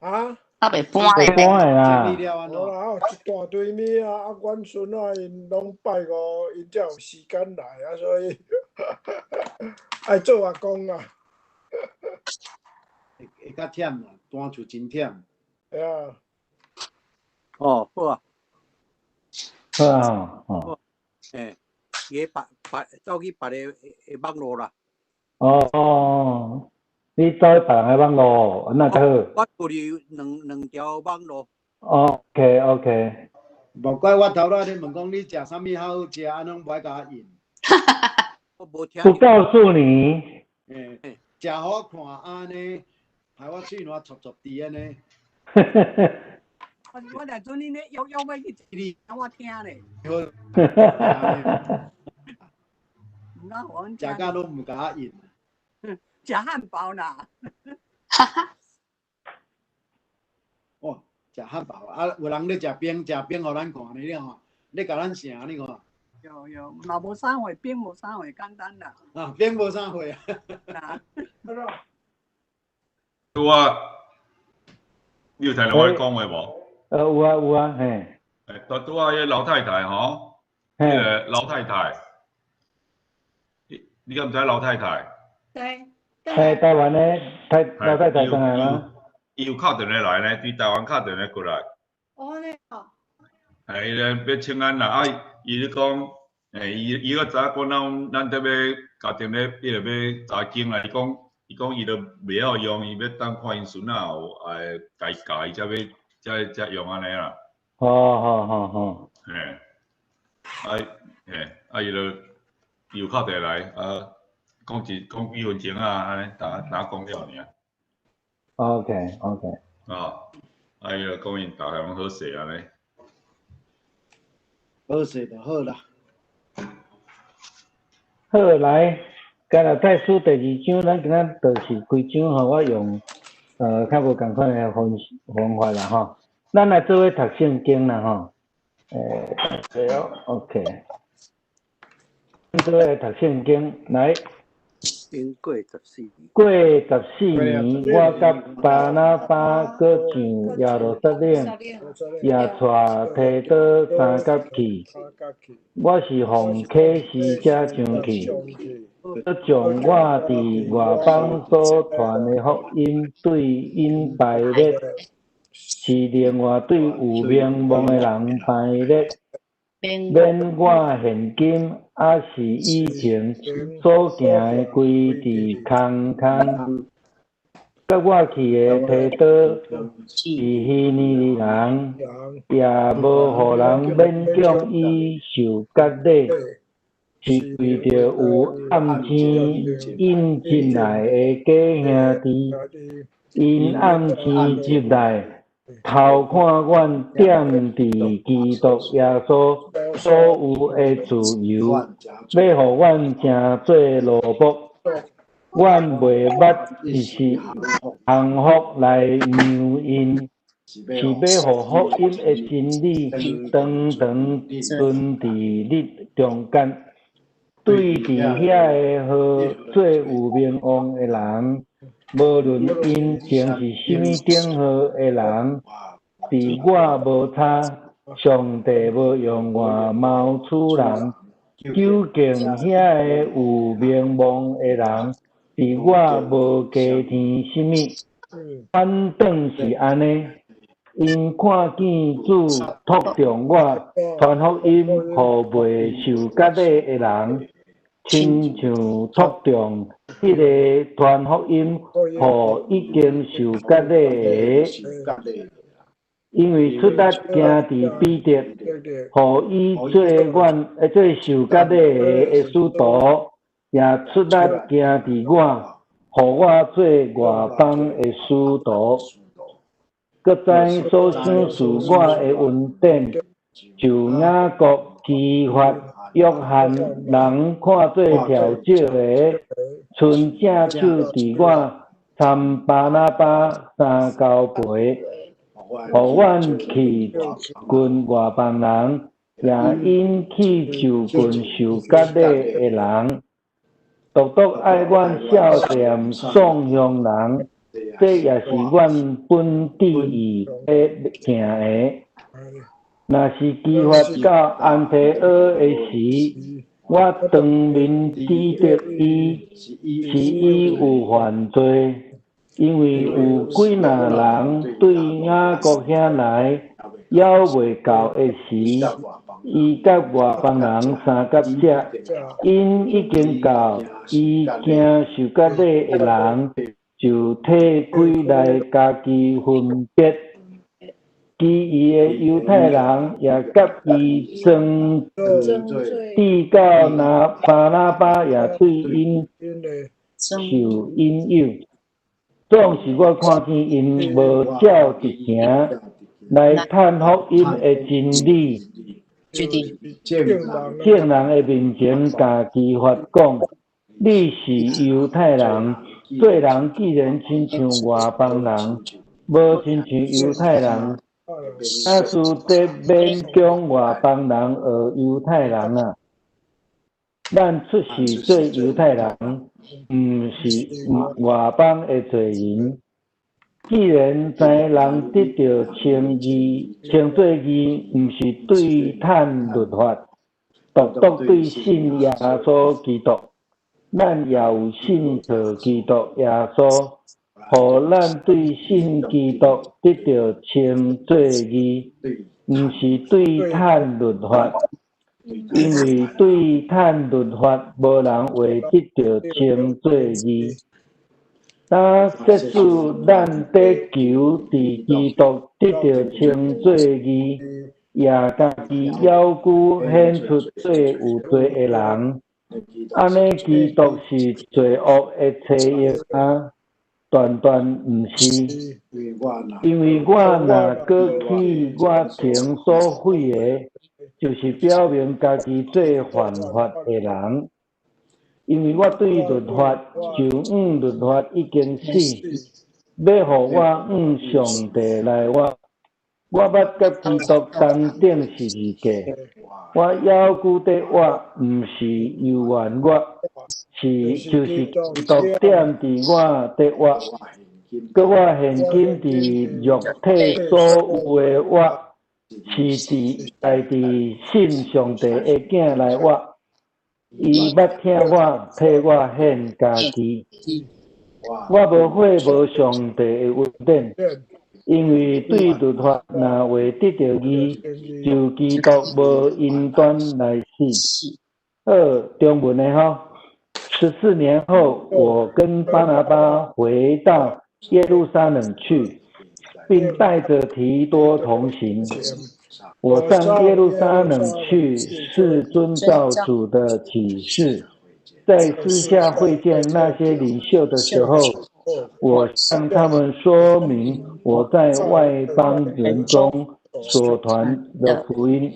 啊？啊，袂搬袂的搬呢。的啦。无啦，一大堆物啊！啊，阮孙仔因拢拜五，因才有时间来啊，所以爱做阿公啊。会较忝啦，搬厝真忝。哎呀，哦，好啊，好啊，哦，诶，伊走去别个网络啦。哦，你走去别人的网络，那就好。我处理两条网络。OK。无怪我头仔咧问讲，你食啥物好食，安拢无爱甲我应。我无听。不告诉你。食好看安尼，害我喙烂戳戳滴安尼。我来做你咧，要去一让我听咧。唔敢互阮食甲拢唔甲我应。食汉堡啦。哦，食汉堡啊！有人咧食冰，互咱看咧吼，咧甲咱盛你看。有，嘛无啥货，冰无啥货，简单啦。啊，冰无啥货啊。拄啊，你有听到我讲话无？有啊，嘿。拄啊，迄老太太吼，迄个老太太，你敢毋知老太太？台湾的老太太转来吗？伊有敲电话来呢，伫台湾敲电话过来。哦，呢哦。伊咧要请咱啦，啊，伊咧讲，伊个知影咱这要家庭咧，迄个要查经啦，伊讲伊都袂晓用，伊要等看因孙仔有家伊才用安尼啦。好。伊有敲电话来，讲几分钟啊，安尼打讲了尔。OK。伊就讲因大家拢好势安尼。好势就好啦。好来，今日再数第2章，咱今仔就是规章吼，我用较无共款的方法啦吼。咱来做伙读圣经啦吼。对哦 ，OK。做伙来读圣经来。过14年。过14年，我甲巴拿巴搁上耶路撒冷，也带提多三甲去。我是奉启示者上去，搁将我伫外邦所传的福音对因排列，是另外对有名望的人排列。免我现今，是以前所行的归伫空。甲我去的提多是希尼人，也无互人勉强伊受割礼，是为着有暗星引进来的假兄弟，因暗星入来。偷看阮踮伫基督耶稣所有的自由，要互阮成做奴仆。阮袂捌一时幸福来让因，是要互福音的真理长存伫你中间。对伫遐个好做有名望的人。无论因前是甚物顶号的人，伫我无差，上帝无用我谋取人，究竟遐个有名望的人，伫我无加添甚物，反倒是安尼。因看见主托中我传福音，互未受割礼的人。亲像托中迄个传福音，互已经受割礼的，因为出力行伫彼得，互伊做受割礼的使徒，也出力行伫我，互我做外邦的使徒。搁知所想是我的恩典，就雅各基法。约翰人看做条少的，剩正手伫我参巴拿巴三交陪，互阮去群外邦人，也因去就群受割礼的人，独爱阮少年送乡人，这也是阮本地义要行的。若是激发到安提阿的时，我当面指责伊是伊有犯罪，因为有几若人对雅各遐来还未到的时，伊甲外邦人相甲遮，因已经到，伊惊受甲礼的人就摕开来家己分别。其余的犹太人也甲伊争罪，递到巴拿巴也对因受引诱。总是我看见因无照直行来探福音的真理，众人的面前家己发讲，你是犹太人，做人既然亲像外邦人，无亲像犹太人。那是得勉强外邦人学犹太人啊！咱出世做犹太人，毋是外邦的罪人。既然知人得到称做义，毋是对趁律法，独对信耶稣基督，咱也有信靠基督耶稣。互咱对信基督得到称做义，毋是对趁律法，因为对趁律法无人会得到称做义。当接受咱得求伫基督得到称做义，也家己要求显出做有罪的人，安尼基督是罪恶的罪业啊！断毋是，因为我若过去我前所废的，就是表明家己做犯法的人。因为我对律法就律法已经死，要互我上帝来活。我捌甲基督同顶十字架，我要求的我，毋是由原我。就是基督点伫我的我，搁我现今伫肉体所有的我，是来伫信上帝的囝来我，伊捌听我替我献家己，我无悔无上帝的恩典，因为对律法若未得到义，就基督无因端来死。中文的吼。14年后，我跟巴拿巴回到耶路撒冷去，并带着提多同行。我上耶路撒冷去是遵照主的启示，在私下会见那些领袖的时候，我向他们说明我在外邦人中所传的福音。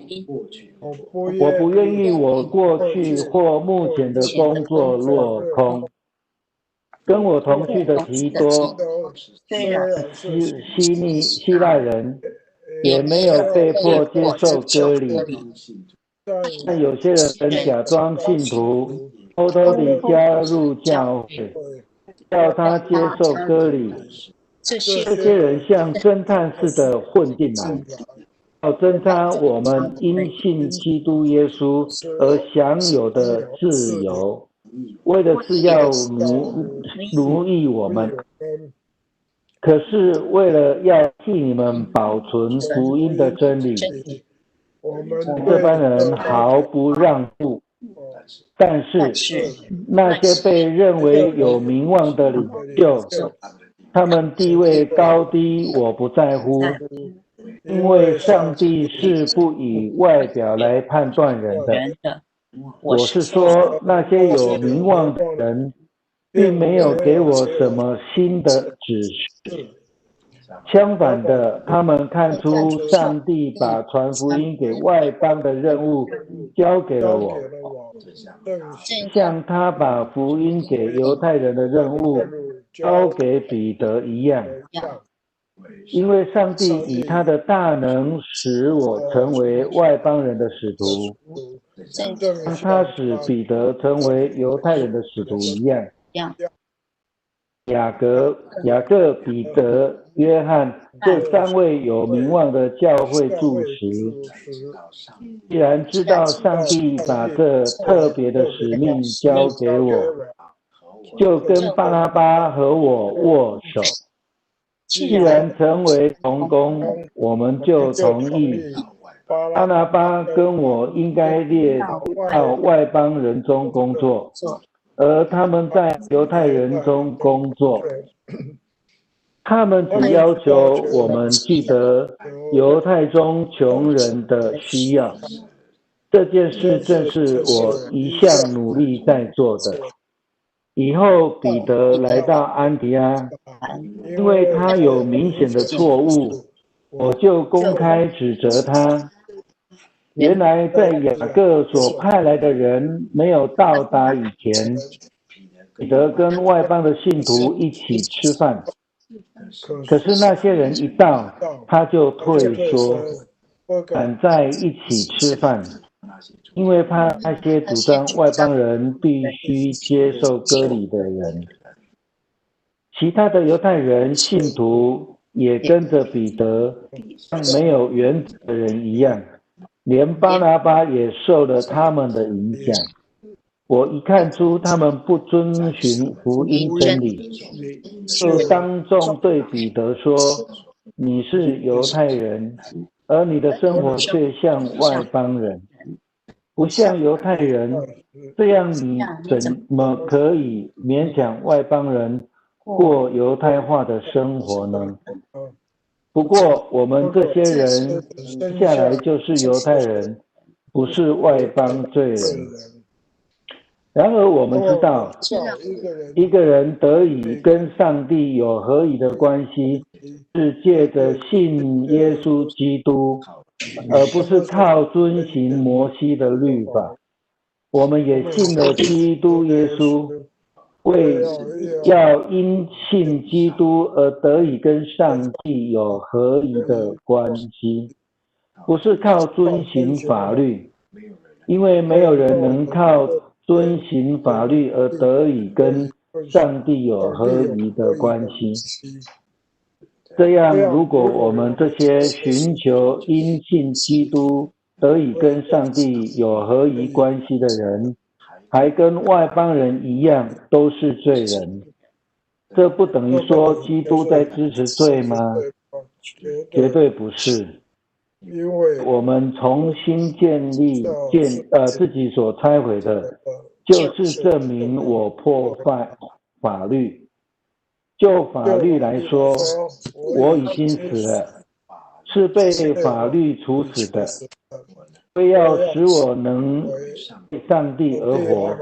我不愿意我过去或目前的工作落空。跟我同去的提多，希腊人，也没有被迫接受割礼。但有些人假装信徒，偷偷地加入教会，叫他接受割礼。这些人像侦探似的混进来。要侦查我们因信基督耶稣而享有的自由，为的是要奴役我们。可是为了要替你们保存福音的真理，这班人毫不让步。但是那些被认为有名望的领袖，他们地位高低我不在乎。因为上帝是不以外表来判断人的。我是说，那些有名望的人，并没有给我什么新的指示。相反的，他们看出上帝把传福音给外邦的任务交给了我，像他把福音给犹太人的任务交给彼得一样。因为上帝以他的大能使我成为外邦人的使徒，像他使彼得成为犹太人的使徒一样。雅各、彼得、约翰这3位有名望的教会柱石，既然知道上帝把这特别的使命交给我，就跟巴拿巴和我握手。既然成为同工，我们就同意巴拿巴跟我应该列到外邦人中工作，而他们在犹太人中工作。他们只要求我们记得犹太中穷人的需要。这件事正是我一向努力在做的。以后彼得来到安提阿，因为他有明显的错误，我就公开指责他。原来在雅各所派来的人没有到达以前，彼得跟外邦的信徒一起吃饭。可是那些人一到，他就退缩，赶在一起吃饭，因为怕那些主张外邦人必须接受割礼的人。其他的犹太人信徒也跟着彼得，像没有原则的人一样，连巴拿巴也受了他们的影响。我一看出他们不遵循福音真理，就当众对彼得说：你是犹太人，而你的生活却像外邦人，不像犹太人，这样你怎么可以勉强外邦人过犹太化的生活呢？不过我们这些人生下来就是犹太人，不是外邦罪人。然而我们知道，一个人得以跟上帝有合宜的关系，是借着信耶稣基督，而不是靠遵行摩西的律法。我们也信了基督耶稣，为要因信基督而得以跟上帝有合宜的关系，不是靠遵行法律，因为没有人能靠遵行法律而得以跟上帝有合宜的关系。这样，如果我们这些寻求因信基督得以跟上帝有合宜关系的人，还跟外邦人一样都是罪人，这不等于说基督在支持罪吗？绝对不是。我们重新建立自己所拆毁的，就是证明我破坏法律。就法律来说，我已经死了，是被法律处死的。为要使我能为上帝而活，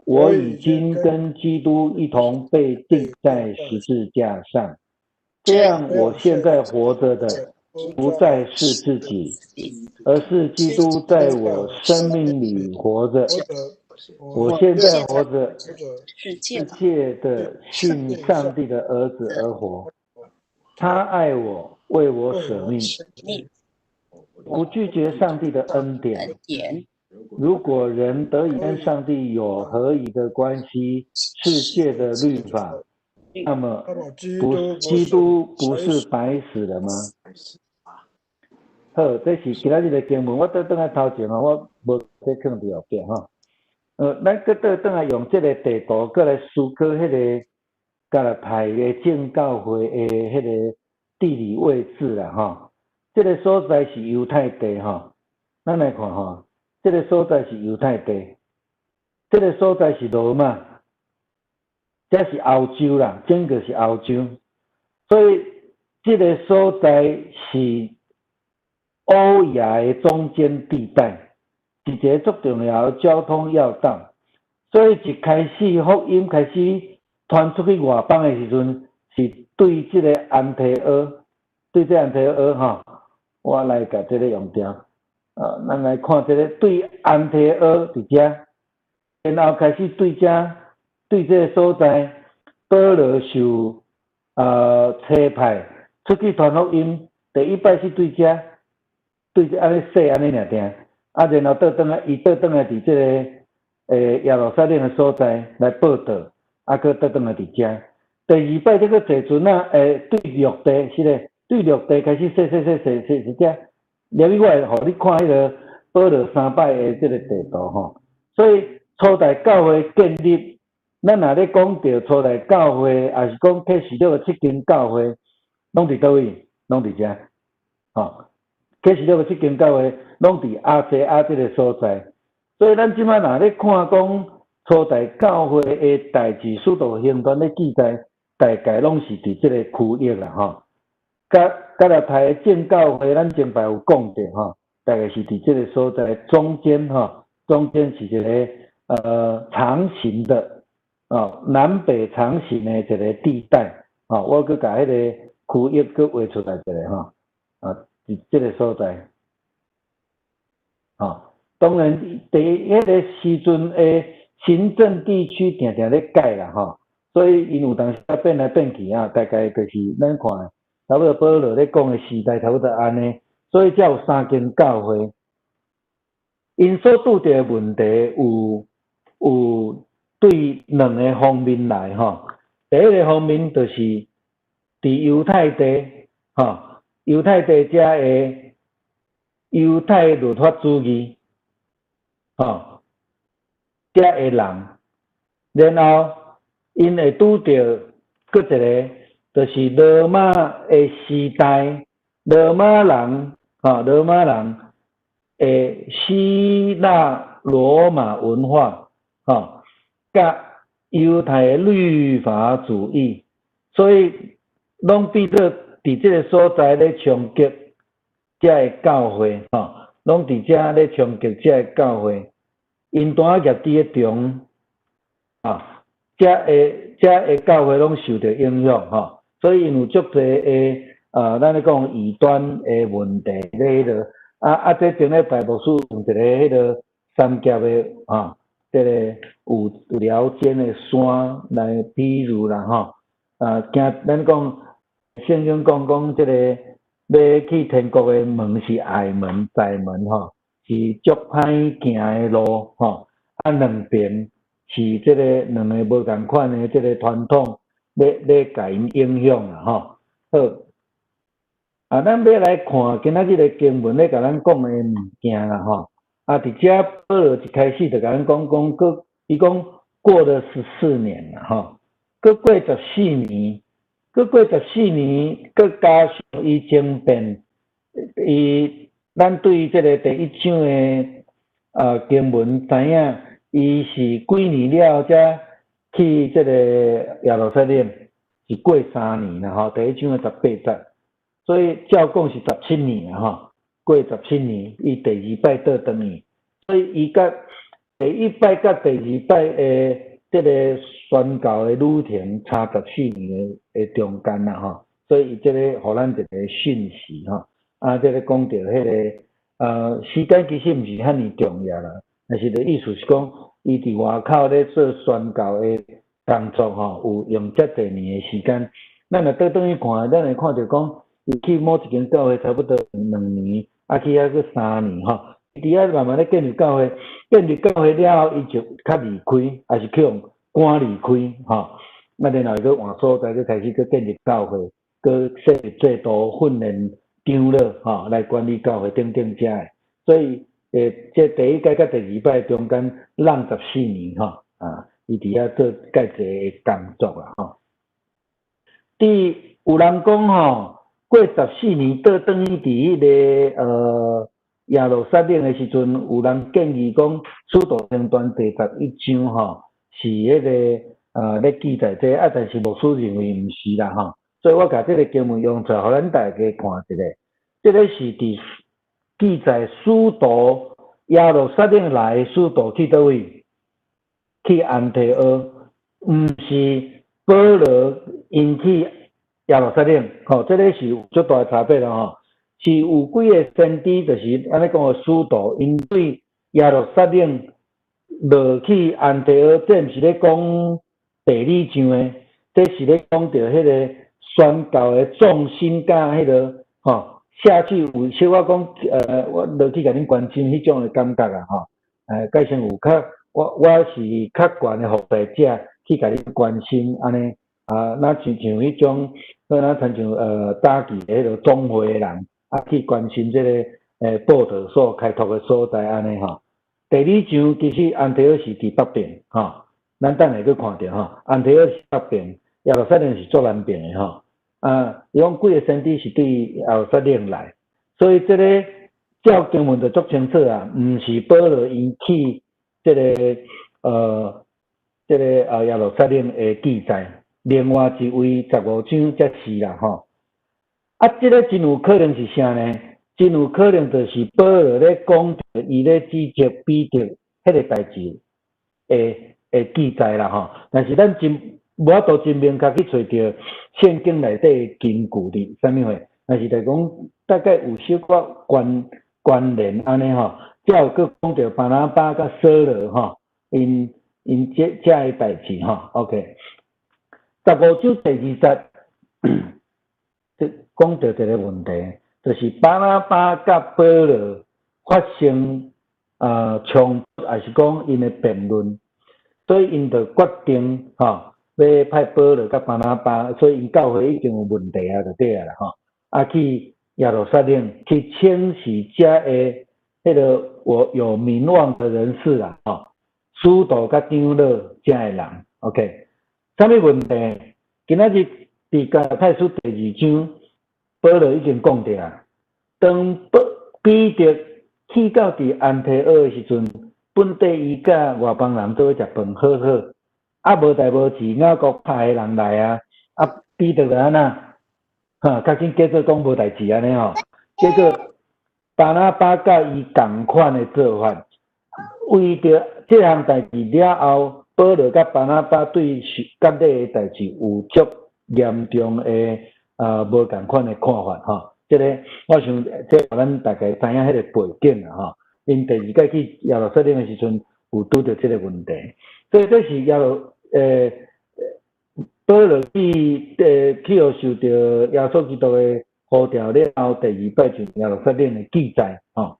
我已经跟基督一同被钉在十字架上。这样，我现在活着的不再是自己，而是基督在我生命里活着。我现在活着，是借着信上帝的儿子而活。他爱我，为我舍命，不拒绝上帝的恩典。如果人得以跟上帝有合宜的关系，是借着律法，那么基督不是白死了吗？好，这是今日的经文，我倒转来头前我无再放伫后边吼。咱搁倒转来用这个地图，搁来思考迄个加勒派的正教会的迄个地理位置啦吼。这个所在是犹太地吼，咱来看吼，这个所在是犹太地，这个所在是罗马，这是欧洲啦，整个是欧洲，所以这个所在是欧亚的中间地带。是一个足重要的交通要道，所以一开始福音开始传出去外邦的时阵，是对这个安提阿，对这安提阿吼，我来甲这个用掉，咱来看这个对安提阿伫遮，然后开始对这个所在，保罗受差派出去传福音，第一摆是对这安尼说安尼尔定。然后倒转来，伊倒转来伫这个耶路撒冷的所在来报道，搁倒转来伫遮，第二摆这个坐船啊，对陆地是嘞，对陆地开始踅遮。了以外，互你看迄个保罗三摆的这个地图吼。所以初代教会建立，咱若咧讲到初代教会，也是讲启示录7间教会，拢伫倒位？拢伫遮。吼，启示录7间教会拢伫亚这个所在。所以咱即摆若咧看讲初代教会的代志，使徒行传咧记载，大概拢是伫即个区域啦吼。甲拉太正教会，咱前摆有讲着吼，大概是伫即个所在中间吼，中间是一个长形的南北长形的一个地带我佮甲迄个区域佮画出来一个伫即个所在当然迄个时阵的行政地区定定咧改啦所以因有当时变来变去大概就是咱看。差不多保罗咧讲的时代差不多安尼，所以才有3间教会。因所拄着的问题有对2个方面来第一个方面就是伫犹太地犹太地遮的犹太律法主义遮的人，然后因会拄着搁一个。就是罗马的时代，罗马人的希腊罗马文化甲犹太的律法主义，所以拢变做伫这个所在咧冲击遮的教会拢伫遮咧冲击遮的教会，因单业伫咧中遮的教会拢受到影响所以因有足侪诶，咱咧讲异端诶问题咧迄个这顶咧拜牧师用一个迄个三甲诶这个有聊天诶山来比喻啦惊咱讲圣经讲这个要去天国诶门是隘门窄门是足歹行诶路两边是这个两个无共款诶这个传统。咧甲因影响好，咱要来看今仔日个经文咧，甲咱讲诶物件啦伫遮保罗一开始就甲咱讲，伊讲过了14年啦搁过14年，搁加上伊争辩，咱对于这个第1章诶经文知影，伊是几年了才。去这个耶路撒冷是过3年啦第1章的18节，所以照讲是17年过17年，伊第2摆倒转去，所以伊甲第1摆甲第2摆诶，这个宣教的旅程差14年的中间啦所以伊这个互咱一个讯息这个讲到迄个时间其实毋是遐尼重要啦，但是的意思是讲。伊伫外口咧做宣教的工作有用遮侪年的时间。咱若倒转去看，咱会看到讲，伊去某一间教会差不多2年，去遐个3年伫遐慢慢咧建立教会了后，伊就较离开，还是去用赶离开然后伊换所在，去开始去建立教会，去设立制度、训练长老来管理教会等遮的，所以。这第1届甲第2摆中间浪14年伊伫遐做介济工作啦有人讲过14年倒转去伫迄个耶路撒冷的时阵，有人建议讲《使徒行传》第11章是迄个咧记载这但是牧师认为毋是啦所以我甲这个经文用出来，互咱大家看一下，这个是伫。记载使徒耶路撒冷来使徒去倒位？去安提阿，毋是保罗因去耶路撒冷这个是有足大差别啦是有几个先知，就是安尼讲的使徒因对耶路撒冷落去安提阿，这毋是咧讲地理上的，这是咧讲到迄个宣教的重心甲迄个下去有小我讲我落去甲恁关心迄种的感觉改成有较我是较悬的服侍者去甲恁关心安尼那像迄种，那亲像早期迄个总会的人，去关心这个报道所开拓的所在安尼吼。第二场其实安提阿是伫北边吼，咱等下去看到吼，安提阿是北边，耶路撒冷是做南边的吼。伊讲几个先知是对耶路撒冷来，所以这个照经文就足清楚啊，毋是保罗引起这个耶路撒冷的记载，另外一位15章才是啦吼。这个真有可能是啥呢？真有可能就是保罗咧讲着伊咧指责彼得迄个代志的记载啦吼。但是咱无法度真明确去找着圣经内底的根据伫啥物货，但是就是讲大概有小可关联安尼吼。才有佫讲着巴拿巴甲扫罗吼，因这的代志吼。OK， 15章第20讲到一个问题，就是巴拿巴甲保罗发生冲突，还是讲因的辩论，所以因就决定要派保罗甲巴拿巴，所以因教会已经有问题啊，就对啊啦吼。去耶路撒冷去清洗遮的迄个有名望的人士啦吼，使徒甲长老遮的人 ，OK， 啥物问题？今仔日伫加拉太书第2章。保罗已经讲着啊，当彼得去到伫安提阿的时阵，本地伊甲外邦人做伙食饭好好，无代无志，雅各派的人来啊，彼得就安那，较紧叫做讲无代志安尼吼，结果巴拿巴甲伊同款的做法，为着这项代志了后，保罗甲巴拿巴对甲你的代志有足严重的。无共款的看法吼，这个我想这咱大概知影迄个背景啦吼。因第二届去耶路撒冷的时阵，有拄着这个问题，所以这是保罗去互受到耶稣基督的呼召了后，第2摆就耶路撒冷的记载吼。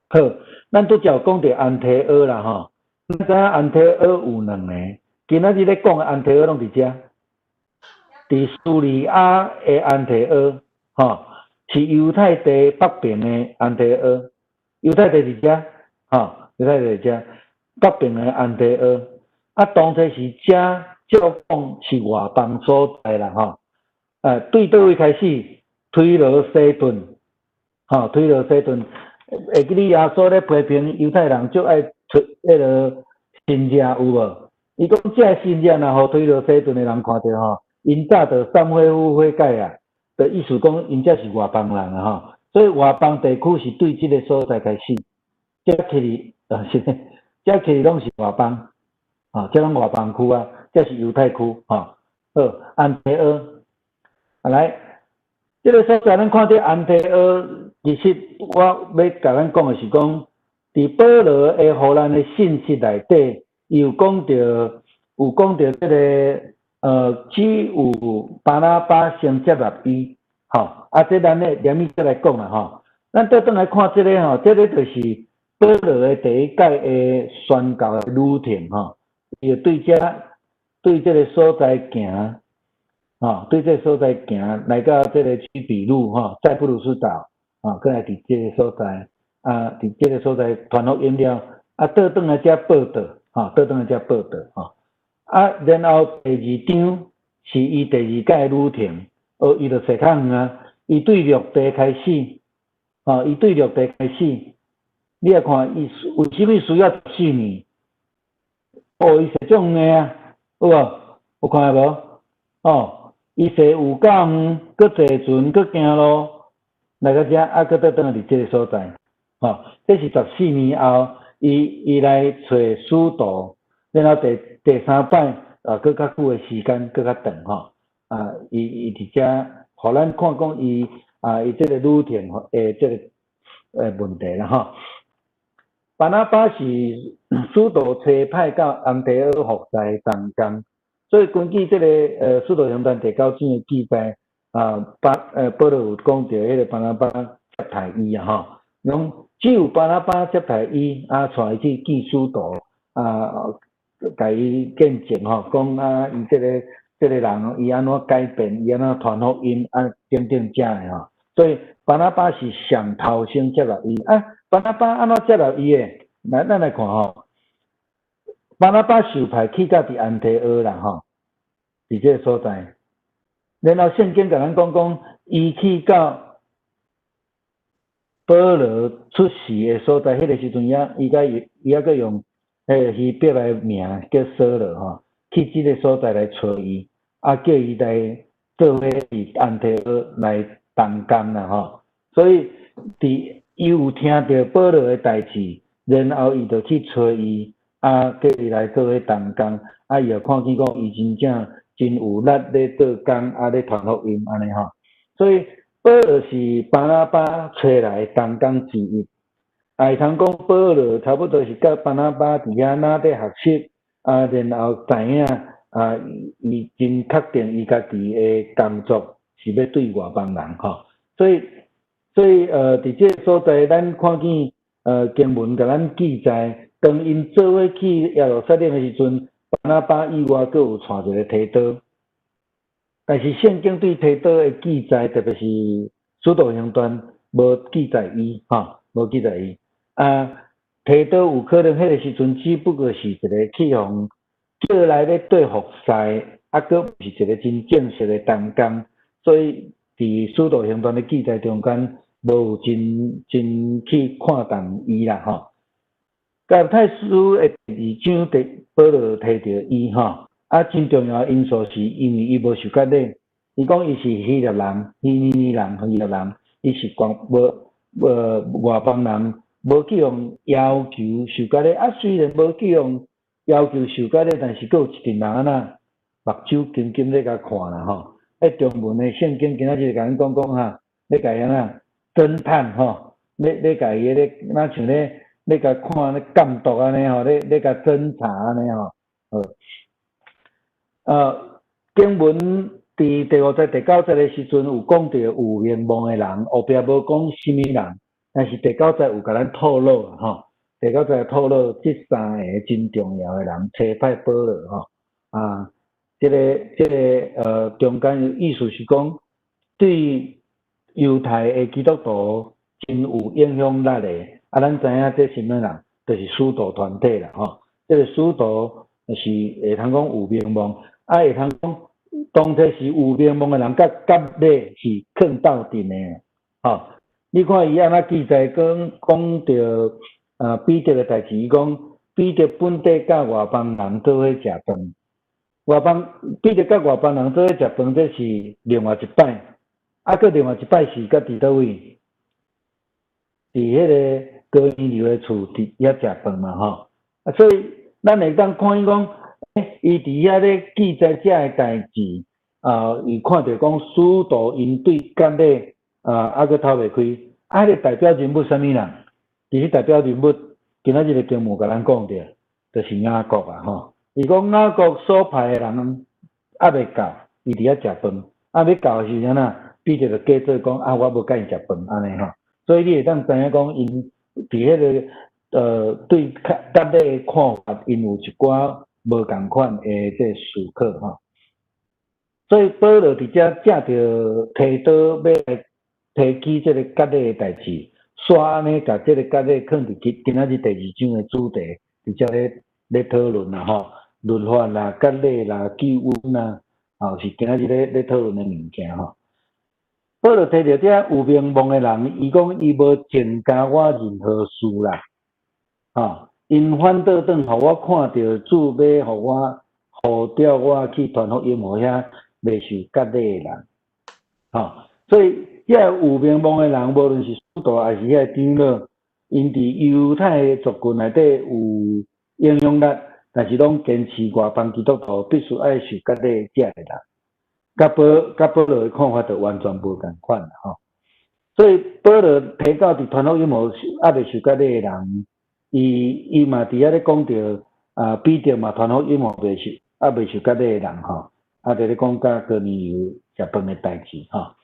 好，咱拄则有讲到安提阿啦吼，咱知影安提阿有2个，今仔日咧讲的安提阿拢伫遮。伫叙利亚的安提阿，吼，是犹太地北边的安提阿，犹太地伫遮，吼，犹太地伫遮，北边的安提阿，当初是遮，照讲是外邦所在啦，吼，对倒位开始，推罗西顿，吼，推罗西顿，会记得耶稣咧批评犹太人，就爱出迄个新约有无？伊讲这新约若互推罗西顿的人看到吼。因早就三悔悔悔改啊，的意思讲因这是外邦人啊吼，所以外邦地区是对这个所在开始，这起这起拢是外邦，这拢外邦区啊，这是犹太区好，安提阿，来，这个所在咱看到安提阿，其实我要甲咱讲的是讲，伫保罗的荷兰的信息内底，有讲到这个。只有巴拿巴先接纳伊，吼，这咱咧连伊再来讲啦，吼，咱倒转来看这个吼，这个就是保罗的第1届的宣教的路程，吼，伊就对这个所在行，吼，对这个所在行，来到这个屈比路，吼，再不如斯岛，过来伫这个所在，伫这个所在传福音了，倒转来遮报道，倒转来遮报道，吼。然后第2章是伊第2届旅程，伊就实较远啊，伊对陆地开始，伊对陆地开始，你来看伊为什么需要14年？伊是种个啊，有无？有看无？伊是有够远，搁坐船，搁行路，来到遮，搁倒转伫这个所在，这是14年后，伊来找使徒。然后第3摆，搁较久的时间，搁较长吼，伊伫遮，互咱看讲伊这个旅程这个问题啦吼。巴拿巴是使徒差派到安提阿服在当中，所以根据这个使徒行传第9章的记载，保罗有讲到迄个巴拿巴接待伊啊吼，讲只有巴拿巴接待伊，带伊去见使徒甲伊见证吼，讲伊这个这个人伊安怎改变，伊安怎传福音啊，等等这的吼。所以巴拿巴是上头先接纳伊啊。巴拿巴安怎接纳伊的？咱来看吼，巴拿巴受派去到伫安提阿啦吼，伫这个所在。然后圣经甲咱讲，伊去到保罗出事的所在，迄个时阵伊个用迄个希伯来名叫扫罗吼，去即个所在来找伊，啊叫伊来做伙伫安提阿来同工啦吼。所以伊有听到保罗的代志，然后伊就去找伊，啊叫伊来做伙同工，啊伊也看见讲伊真有力咧做工，啊咧传福音安尼吼。所以保罗是巴拿巴找来同工之一，会通讲保罗差不多是甲巴拿巴伫遐哪咧学习，啊，然后知影啊，伊真确定伊家己的工作是要对外邦人吼，所以伫这个所在，咱看见经文甲咱记载，当因做伙去耶路撒冷的时阵，巴拿巴以外，佫有带一个提多。但是圣经对提多的记载，特别是使徒行传，无记载伊，无记载伊。啊，提多有可能迄个时阵只不过是一个去互叫来咧对服侍，啊，佫毋是一个真正式的同工，所以伫使徒行传的记载中间，无有真去看重伊啦，吼。甲太书的第2章，保罗提到伊，吼。啊，真重要的因素是因为伊无受割礼，伊讲伊是希腊人、希利人、希腊人，伊是外邦人，无去用要求受割礼。啊，虽然无去用要求受割礼，但是佫有一群人安那目睭金金咧甲看啦吼。中文的圣经今仔日甲咱讲哈，咧甲伊安那侦探吼，咧甲伊咧那像咧甲看咧监督安尼吼，咧甲侦查安尼吼，经文伫第5节、第9节的时阵有讲到有名望的人，后壁无讲什么人，但是第9节有甲咱透露吼。第9节透露这3个真重要的人差派保罗吼。啊，这个中间有意思是讲，对犹太的基督徒真有影响力的。啊，咱知影这什么人，就是使徒团体啦吼。这个使徒是会通讲有名望。啊，会通讲，当初是有名望的人，甲礼是劝斗阵的，吼。你看伊安怎记载讲到彼得的代志，伊讲彼得本地甲外邦人做伙食饭，彼得甲外邦人做伙食饭，这是另外一摆，啊，佫另外一摆是甲伫倒位，伫迄个哥尼流的厝伫遐食饭嘛，吼。啊，所以咱会当看伊讲。伊伫遐咧记载遮个代志，伊看到讲使徒因对割礼佫透袂开，迄个代表人物啥物人？其实代表人物今仔日的经文甲咱讲着，就是雅各啊吼。伊讲雅各所派的人还袂到，伊伫遐食饭，要到的时阵啊，彼得就假做讲我无甲伊食饭安尼吼。所以你会当知影讲因伫迄个对割礼的看法，因有一寡。无共款的这思考吼，所以保罗伫遮借着提多要来提起这个割礼的代志，煞安尼甲这个割礼放伫今仔日第2章的主题，伫遮咧讨论啦吼，律法啦、割礼啦、救恩啦，是今仔日咧讨论的物件吼。保罗提到遮有名望的人，伊讲伊无增加我任何事啦，因反倒转，互我看到主要互我号召我去传福音，互遐未受割礼的人，所以遐有名望的人，无论是使徒还是遐长老，因伫犹太的族群内底有影响力，但是拢坚持外邦基督徒必须爱受割礼遮个人，甲保罗的看法就完全无共款啦吼。所以保罗提到伫传福音还未受割礼的人。伊嘛伫遐咧讲着彼得嘛传福音未受割礼的人吼，伫咧讲甲哥尼流食饭的代志吼。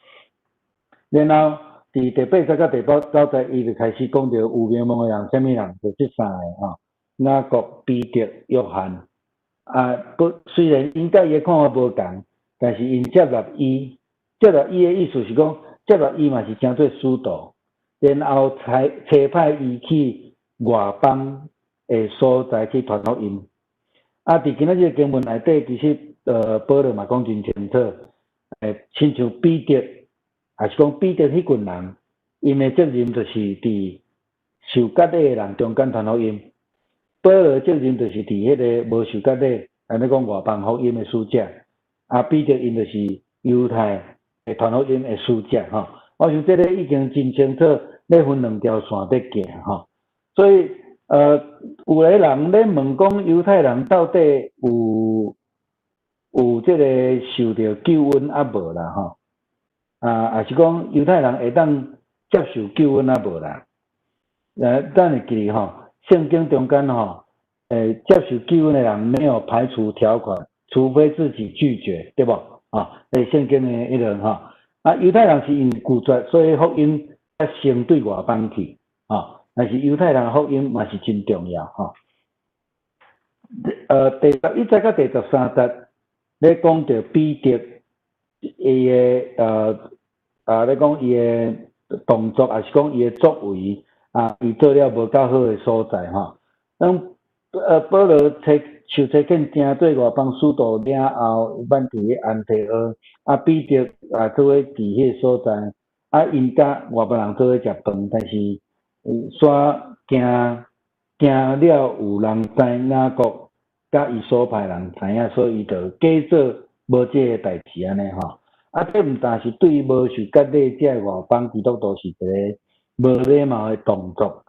然后伫第8节到第9节，伊就开始讲着有名望的人，啥物人？就这3个吼，雅各、彼得、约翰。不，虽然因甲伊的看法无共，但是因接纳伊，接纳伊的意思是讲，接纳伊嘛是称做师道，然后差派伊去外邦的所在去传福音。伫今仔日经文内底，其实保罗嘛讲真清楚，亲像彼得，也是讲彼得迄群人，因的责任就是伫受割礼的人中间传福音。保罗责任就是伫迄个无受割礼，安尼讲外邦福音的使者。彼得因就是犹太的传福音的使者吼。我想这个已经真清楚，咧分两条线在行吼。所以有个人咧问讲，犹太人到底有这个受到救恩无啦吼？也是讲犹太人会当接受救恩无啦？咱会记吼，圣经中间吼，接受救恩的人没有排除条款，除非自己拒绝，对不？圣经的迄个吼，犹太人是因拒绝，所以福音才先对外邦去，但是犹太人福音嘛是真重要吼。第11节到第13节，咧讲到彼得伊的咧讲伊的动作，也是讲伊的作为伊做了无够好的所在吼。保罗受差遣正做外邦使徒了后，挽伫咧安提阿，彼得做伙伫迄个所在，因甲外邦人做伙食饭，但是煞惊了有人知雅各甲伊所派人知影，所以伊就假做无这个代志安尼吼。这毋但是对无受割礼这外邦基督徒是一个无礼貌的动作，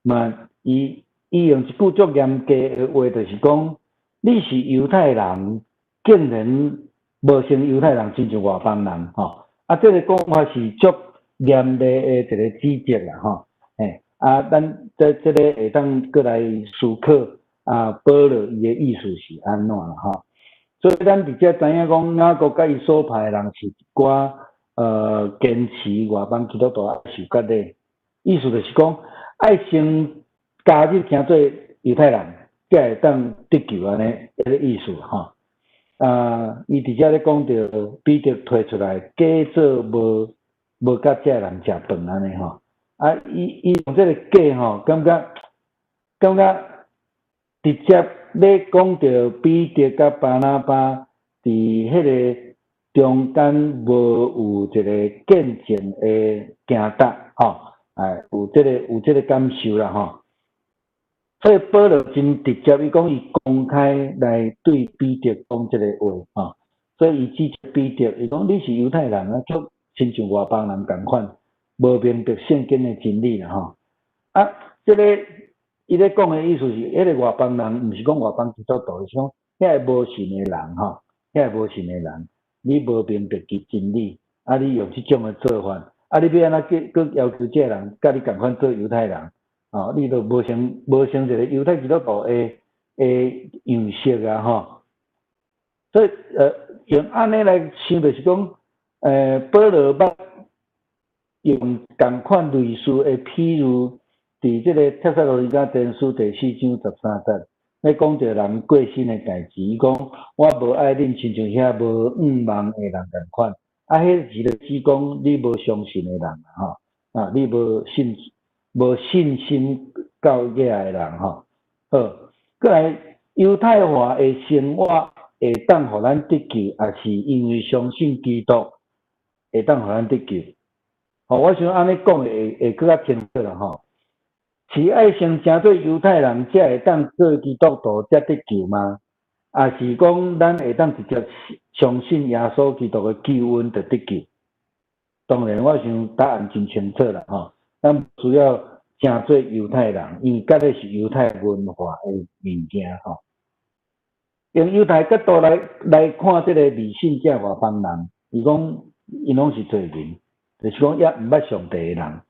嘛伊用一句足严格的话，就是讲，你是犹太人，竟然无成犹太人，亲像外邦人吼。这个讲法是足严厉的一个指责啦吼。咱这个会当过来思考保罗伊的意思是安怎啦吼。所以咱伫遮知影讲，雅各甲伊所派的人是一寡坚持外邦基督徒爱受割礼，意思就是讲爱先加入成做犹太人，才会当得救安尼迄个意思吼。伊伫遮咧讲到彼得推出来，假做无甲这人食饭安尼吼。伊用这个假吼，感觉直接咧讲到彼得甲巴拿巴伫迄个中间无有一个见证的行达吼，有这个感受啦吼。所以保罗真直接，伊讲伊公开来对彼得讲这个话吼。所以伊指责彼得，伊讲你是犹太人足亲像外邦人共款，无明白圣经的真理啦吼。这个伊咧讲的意思是，迄个外邦人，毋是讲外邦基督徒，是讲遐个无信的人吼，遐个无信的人，你无明白其真理，你用即种的做法，你要安怎佮要求这个人，甲你共款做犹太人，你都无成一个犹太基督徒的样式啊吼。所以用安尼来想，就是讲，保罗捌用共款类似的譬如。伫即个帖撒罗尼迦前书第4章13节，咧讲着人过身的代志，伊讲我无爱恁，亲像遐无望的人共款。迄是就指讲你无相信的人吼，你无信心到遐的人吼。好，过来犹太化的生活会当互咱得救，也是因为相信基督会当互咱得救。我想安尼讲会更较清楚啦吼。是爱先成做犹太人，才会当做基督徒才得救吗？是讲咱会当直接相信耶稣基督的救恩就得救？当然，我想答案真清楚啦吼。咱需要成做犹太人，因为甲咧是犹太文化的物件吼。用犹太角度来看这个未信者外邦人，伊讲因拢是罪人，就是讲也毋捌上帝的人。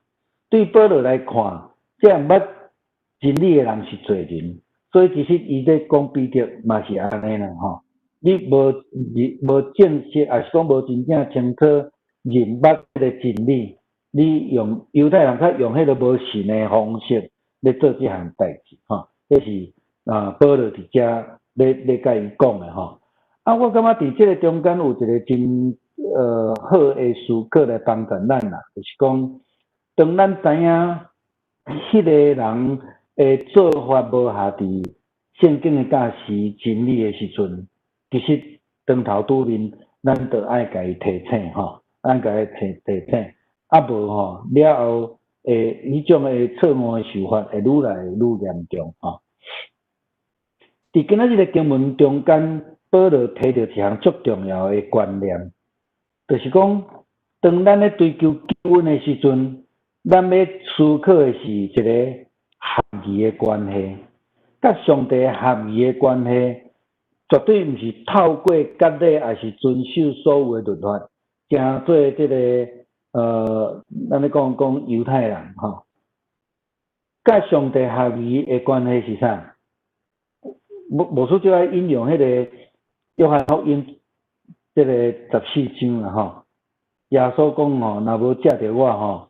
对保罗来看，这毋捌真理的人是罪人，所以其实伊咧讲彼得嘛是安尼啦吼。你无正式，也是讲无真正清楚认捌迄个真理，你用犹太人较用迄个无信的方式咧做这项代志吼。这是保罗伫遮甲伊讲的吼。啊，我感觉伫即个中间有一个真好的思考来帮助咱啦，就是讲，当咱知影迄个人的做法无下伫圣经的教示真理的时阵，其实当头拄面，咱就爱甲伊提醒吼，咱甲伊提醒，啊无吼了后，迄种的错误的手法会愈来愈严重吼。伫今仔日个经文中间，保罗提到一项足重要的观念，就是讲，当咱咧追求救恩的时阵，咱要思考的是一个合宜的关系，甲上帝合宜的关系，绝对毋是透过割礼，还是遵守所有的律法，诚做即个咱咧讲犹太人吼，甲上帝合宜的关系是啥？无错就爱引用迄个约翰福音即个14章啦吼。耶稣讲吼，若无借着我吼，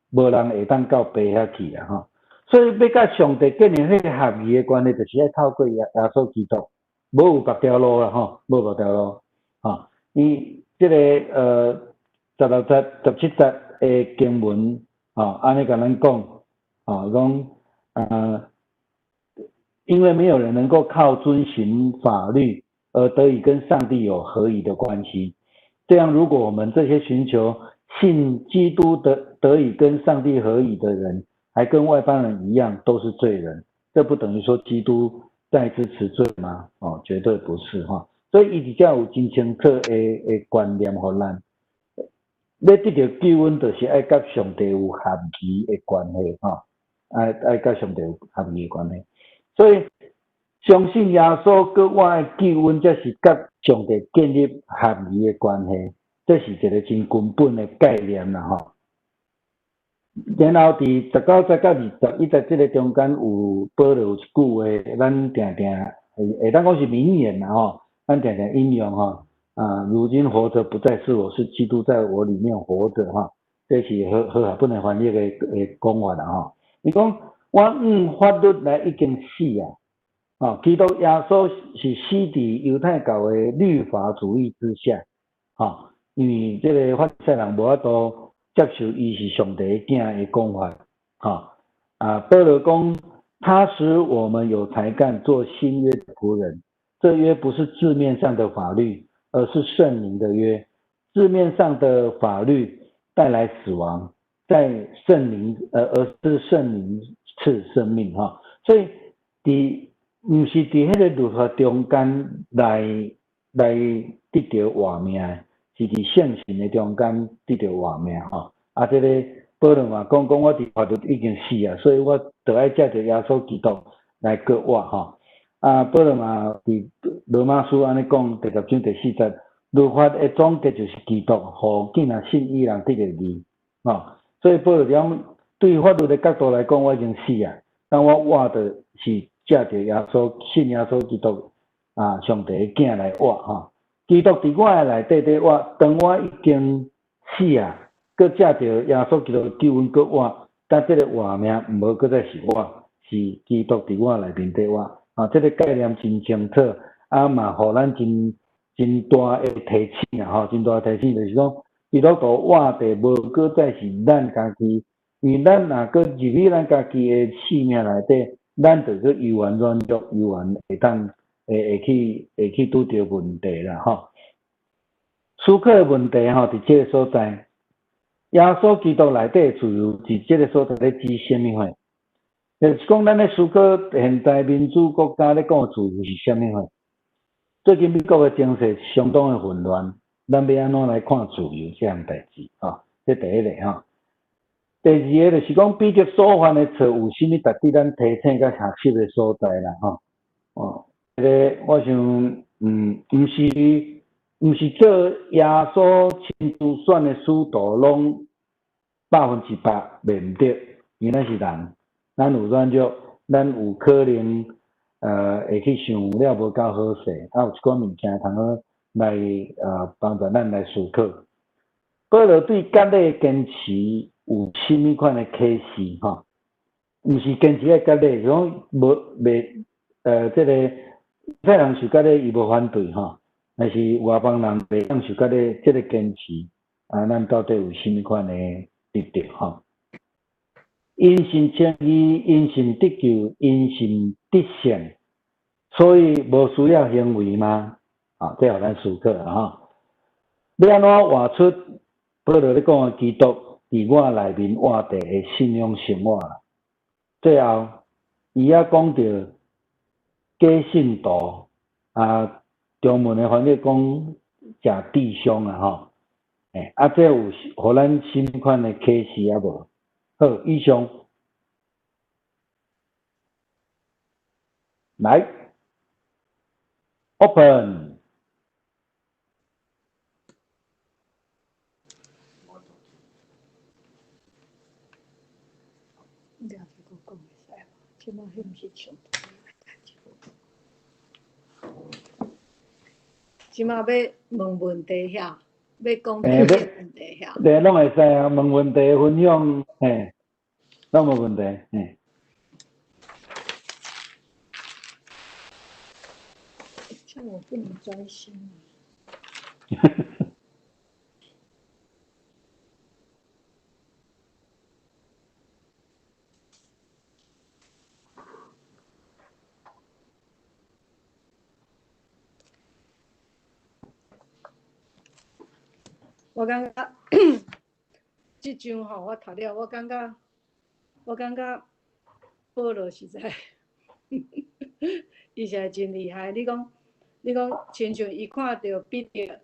无人会当到爸遐去啦吼。所以要甲上帝建立迄个合宜的关系，就是要透过耶稣基督，无有别条路啦吼，无别条路吼。伊即个16节、17节的经文吼，安尼甲咱讲吼，讲因为没有人能够靠遵循法律而得以跟上帝有合宜的关系。这样，如果我们这些寻求信基督得以跟上帝合宜的人，还跟外邦人一样，都是罪人，这不等于说基督在支持罪吗？哦，绝对不是哈。所以，伊比较有真清楚的观念互咱，要得到救恩，就是爱甲上帝有合宜的关系哈，爱甲上帝有合宜的关系。所以，相信耶稣跟我的救恩，这是甲上帝建立合宜的关系，这是一个真根本的概念啦吼。然后伫19节到21节这个中间有保留一句话，咱常会当讲是名言啦吼，咱常引用吼。如今活着不再是我，是基督在我里面活着哈。这是好合本的翻译的讲法啦吼。伊讲我法律来已经死啊，基督耶稣是死伫犹太教的律法主义之下，因为这个法利赛人无法度接受伊是上帝的囝的讲法，保罗讲他使我们有才干做新约的仆人，这约不是字面上的法律，而是圣灵的约。字面上的法律带来死亡，在圣灵而是圣灵赐生命哈，所以毋是伫迄个律法中间来得到活命，是伫圣神的中间得到活命吼。这个保罗嘛讲我伫法律已经死啊，所以我就爱借着耶稣基督来过活吼。保罗嘛伫罗马书安尼讲第10章第4节，律法的总结就是基督，互囝仔信伊人得着义吼。所以保罗讲对法律的角度来讲，我已经死啊，但我活的是借着耶稣信耶稣基督上帝的囝来活吼。基督伫我的内底活，当我已经死啊，搁借着耶稣基督的救恩搁活，但这个活命无搁再是我，是基督伫我内面底活。这个概念真清楚，嘛互咱真大的提醒吼，真大的提醒就是讲，基督徒活的无搁再是咱家己，因为咱若搁入去咱家己的性命内底。咱就去游玩软弱，游玩会当会去拄着问题啦吼。思考的问题吼，伫这个所在，耶稣基督内底自由，伫这个所在咧指什么货？就是讲咱咧思考现代民主国家咧讲的自由是什么货？最近美国的情势相当的混乱，咱要安怎来看自由这样代志吼？这第一个吼。第二个就是讲，比较所犯的错有甚物值得咱提醒甲学习的所在啦吼。这个我想，毋是做耶稣亲自选的使徒，拢100%袂毋对，因为咱是人，咱有软弱，咱有可能会去想了无够好势，有一寡物件通好来帮助咱来思考。保罗对割礼坚持。有甚物款的启示吼？毋是坚持爱割礼，讲无这个有人受甲咧伊无反对吼，但是有外邦人袂当受甲咧即个坚持，咱到底有甚物款诶得着吼？因信称义，因信得救，因信得胜，所以无需要行为吗？这互咱思考啊吼。要安怎活出保罗咧讲诶基督伫我内面活地诶信仰生活？最后，伊也讲到假信徒中文诶翻译讲假弟兄吼，这有互咱甚物款诶启示啊无？好，以上来 open。即马迄毋是上即马要问问题遐，要讲问题遐。对，拢会使啊，问问题分享，拢无问题，这我不能专心。我感觉即张吼，我读了，我感觉保罗实在，伊实在真厉害。你讲，亲像伊看到彼得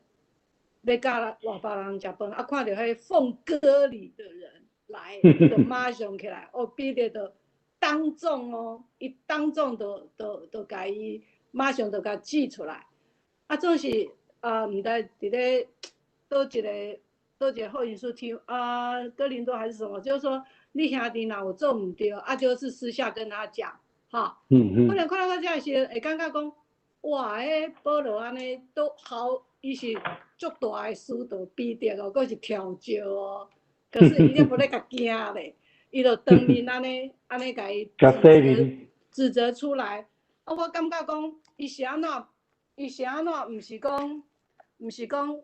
要教外邦人食饭，看到迄奉割礼的人来，就马上起来，彼得就当众伊当众就甲伊马上就甲指出来，总是毋知伫咧。倒一个福音书听哥林多还是什么，就是说你兄弟若有做唔对，就是私下跟他讲，哈。可能看到这样时，会感觉讲，哇，保罗安尼都好，伊是足大的使徒彼得佫是调教可是伊咧无咧甲惊咧，伊就当面安尼甲伊指责出来。我感觉讲，伊是安怎，毋是讲。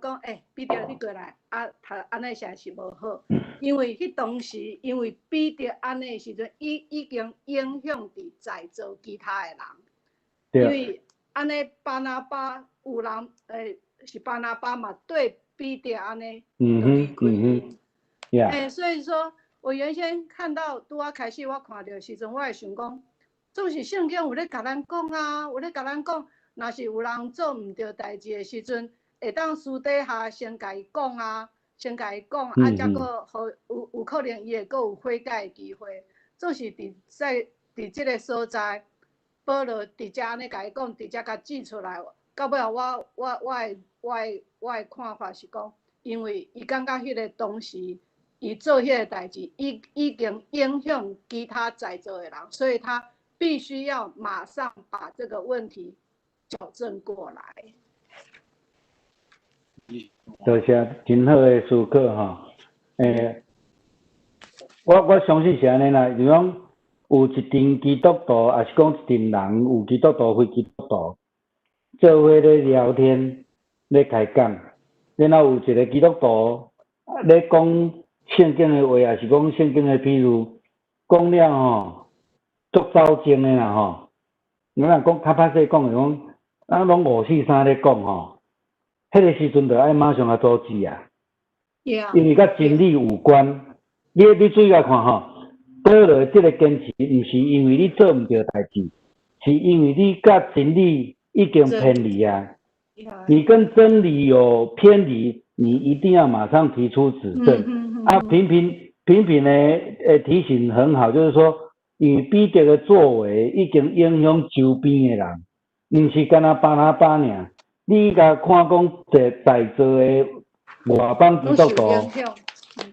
讲彼得你过来安尼实在是无好，因为迄当时因为彼得安尼时阵，已经影响伫在座其他的人，因为安尼巴拿巴有人是巴拿巴嘛对彼得安尼就离开，所以说我原先看到拄开始我看到时阵，我会想讲，总是圣经有咧甲咱讲有咧甲咱讲，若是有人做唔对代志的时阵。会当私底下先甲伊讲才个有可能伊会阁有悔改的机会。总是伫即个所在，保罗直接安尼甲伊讲，直接甲指出来。到尾我的看法是讲，因为伊感觉迄个当时伊做迄个代志，已经影响其他在座的人，所以他必须要马上把这个问题矫正过来。多谢，真好的思考吼。我相信是安尼啦，就讲有一群基督徒，也是讲一群人有基督徒非基督徒，做伙咧聊天咧开讲，然后有一个基督徒咧讲圣经的话，也是讲圣经的譬如讲了吼，足走精的啦吼。咱若讲较歹势讲就讲，咱拢543咧讲吼。迄个时阵就爱马上阻止啊，因为甲真理有关。你注意来看吼，保罗这个坚持，毋是因为你做唔对代志，是因为你甲真理已经偏离啊。你跟真理有偏离，你一定要马上提出指正。频频的提醒很好，就是说，因为彼得的作为已经影响周边的人，毋是干那巴拿巴尔。你甲看讲在座的外邦基督徒，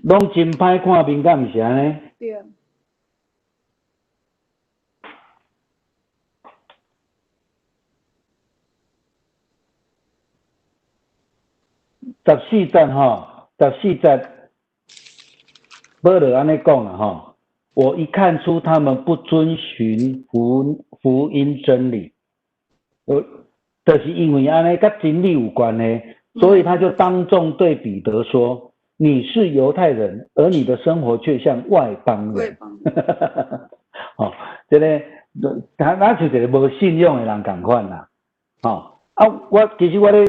拢真歹看面，敢毋是安尼？对。14节，保罗安尼讲啦吼，我一看出他们不遵循福音真理。就是因为安尼跟真理有关呢，所以他就当众对彼得说：“你是犹太人，而你的生活却像外邦人。”哦，这个咱就一个无信仰的人共款啦。哦，其实我咧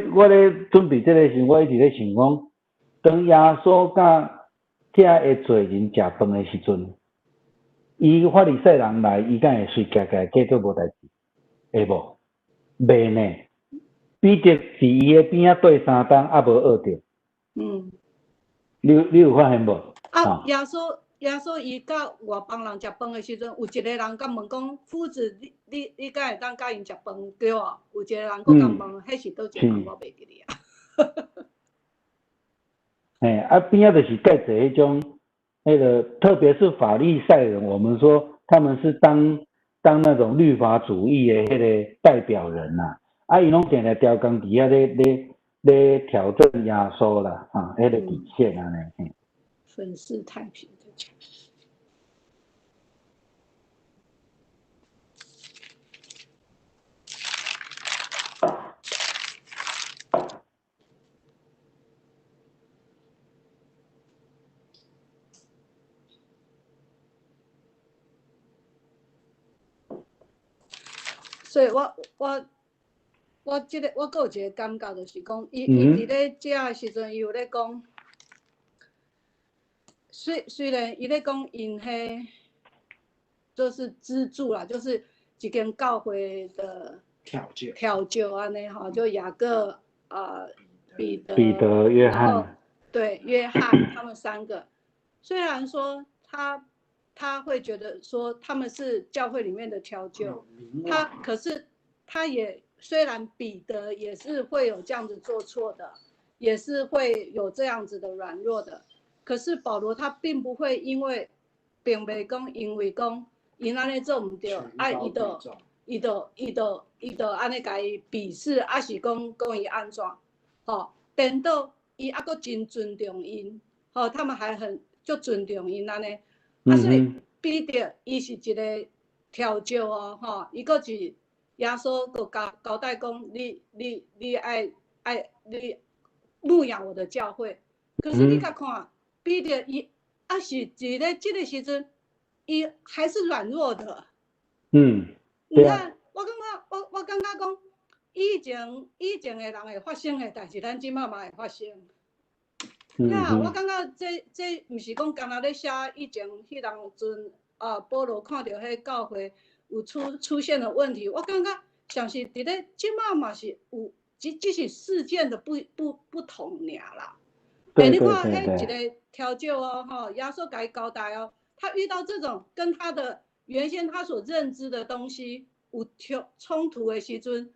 准备这个时，我一直咧想讲，当耶稣甲遮会做人食饭的时阵，伊法利赛人来，伊敢会随行行假做无代志，会无？袂呢。彼得伫伊的边仔对三冬，也无学着。你有发现无？耶稣伊甲外邦人食饭的时阵，有一个人甲问讲：“夫子，你敢会当甲因食饭对哦？”有一个人佫甲问：“迄是倒一个人？我袂记哩啊。”边仔就是介侪迄种，那个特别是法利赛人，我们说他们是当那种律法主义的迄个代表人呐。伊拢定定雕工伫遐咧挑战耶稣啦，迄个底线安尼。粉饰太平的讲。所以我即个我有一个感觉，就是讲，伊伫咧食的时阵，伊有咧讲，虽然伊咧讲因迄就是资助啦，就是一间教会的调酒安尼吼，就雅各彼得、约翰，对，约翰他们三个，虽然说他会觉得说他们是教会里面的调酒，可是他也虽然彼得也是会有这样子做错的，也是会有这样子的软弱的，可是保罗他并不会并袂讲因为讲因安尼做唔对，伊就安尼甲伊鄙视，还是讲伊安怎？颠倒伊还佫真尊重因，他们还就尊重因安尼。所以彼得伊是一个调酒哦，伊佫是耶稣佫交代讲，你爱你牧养我的教会。可是你甲看，彼得伊是伫咧这个时阵，伊还是软弱的。你看，我感觉讲，以前的人会发生的代志，咱即马嘛会发生。我感觉这毋是讲干那咧写以前迄当阵保罗看到迄教会有出现的问题，我感觉像是伫咧即马嘛是有，只是事件的不同尔啦。你看迄一个调酒耶稣甲伊交代他遇到这种跟他的原先他所认知的东西有冲突的时阵。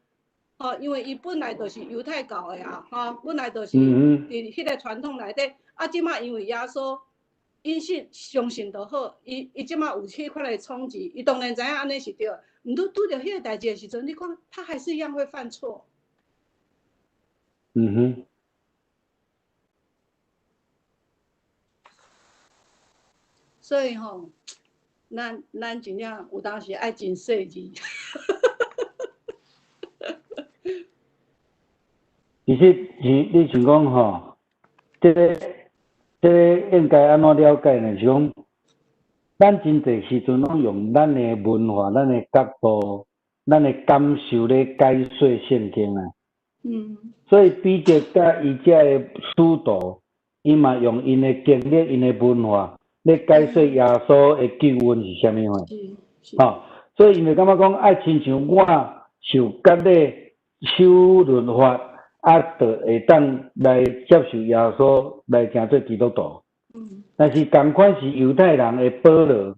因为伊本来就是犹太教的本来就是伫迄个传统内底，即马因为耶稣因相信就好，伊即马有迄款的冲击，伊当然知影安尼是对，毋拄着迄个代志的时阵，你看他还是一样会犯错。所以咱真正有当时爱真细致。其实你想讲这个应该安怎了解呢？是讲，咱真侪时阵拢用咱的文化、咱的角度、咱的感受咧解说圣经啊。所以彼得甲伊遮的使徒，伊嘛用因的经历、因的文化咧解说耶稣的救恩是啥物货。所以因为感觉讲爱亲像我受割咧守律法。就会当来接受耶稣来成做基督徒。但是同款是犹太人的保罗，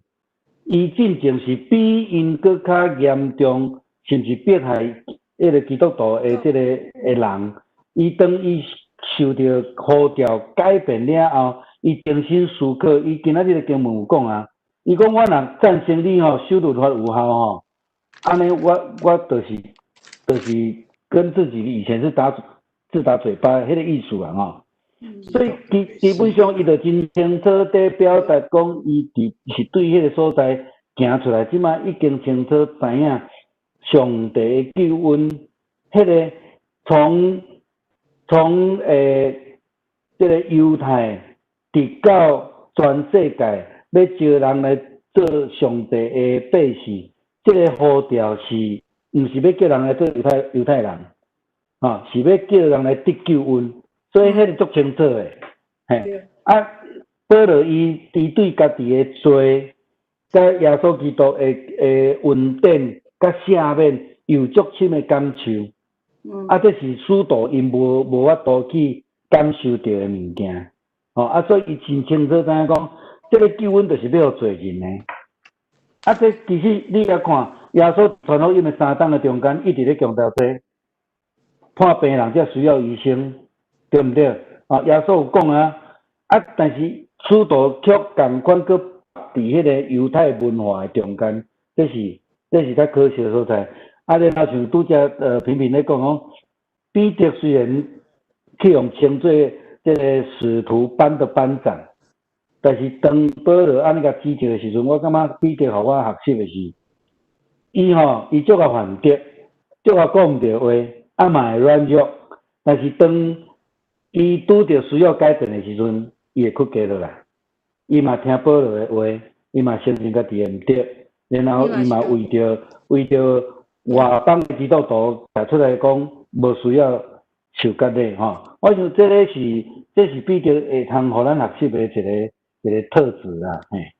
伊真正是比因佫较严重，甚至迫害迄个基督徒的这个人。伊当伊受到呼召改变了后，伊重新思考。伊今仔日的经文有讲伊讲我若赞成你守律法有效安尼我就是跟自己以前是自打嘴巴迄个意思所以基本上伊就真清楚地表达讲，伊是对迄个所在行出来，即马已经清楚知影上帝的救恩迄个从这个犹太直到全世界，要招人来做上帝的百姓，这个呼召是，毋是要叫人来做犹太人，是要叫人来得救恩，所以迄个足清楚的，嘿，保罗伊对家己的罪，甲耶稣基督的恩典，甲赦免有足深的感受。这是使徒因无法度去感受到的物件，所以伊真清楚知影讲，这个救恩就是要互罪人的。这其实你来看，耶稣传福音的3档的中间，一直咧强调说，看病人才需要医生，对不对？耶稣有讲但是使徒却共款搁伫迄个犹太文化的中间，这是较可惜的所在。然后像拄则频频咧讲彼得虽然去用称作这个使徒班的班长，但是当保罗安尼甲指责的时阵，我感觉彼得互我学习的是，伊足个犯得，足个讲毋对话，嘛会软弱，但是当伊拄着需要改变的时阵，伊会屈家落来，伊嘛听保罗的话，伊嘛承认家己的毋对，然后伊嘛为着外邦的基督徒提出来讲，无需要受割礼我想这是彼得会通互咱学习的一个特质啦，嘿。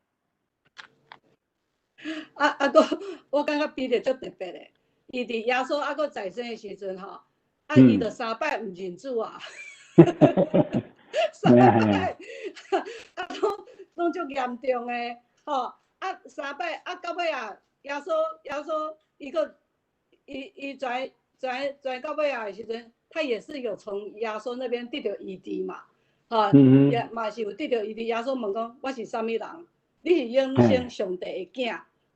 我感觉彼得足特别的，伊伫耶稣搁在生的时阵伊就3摆毋认主啊，3摆拢足严重的3摆到尾耶稣伊转到尾的时阵，他也是有从耶稣那边得到医治嘛，也嘛是有得到医治。耶稣问讲：我是啥物人？你是永生上帝的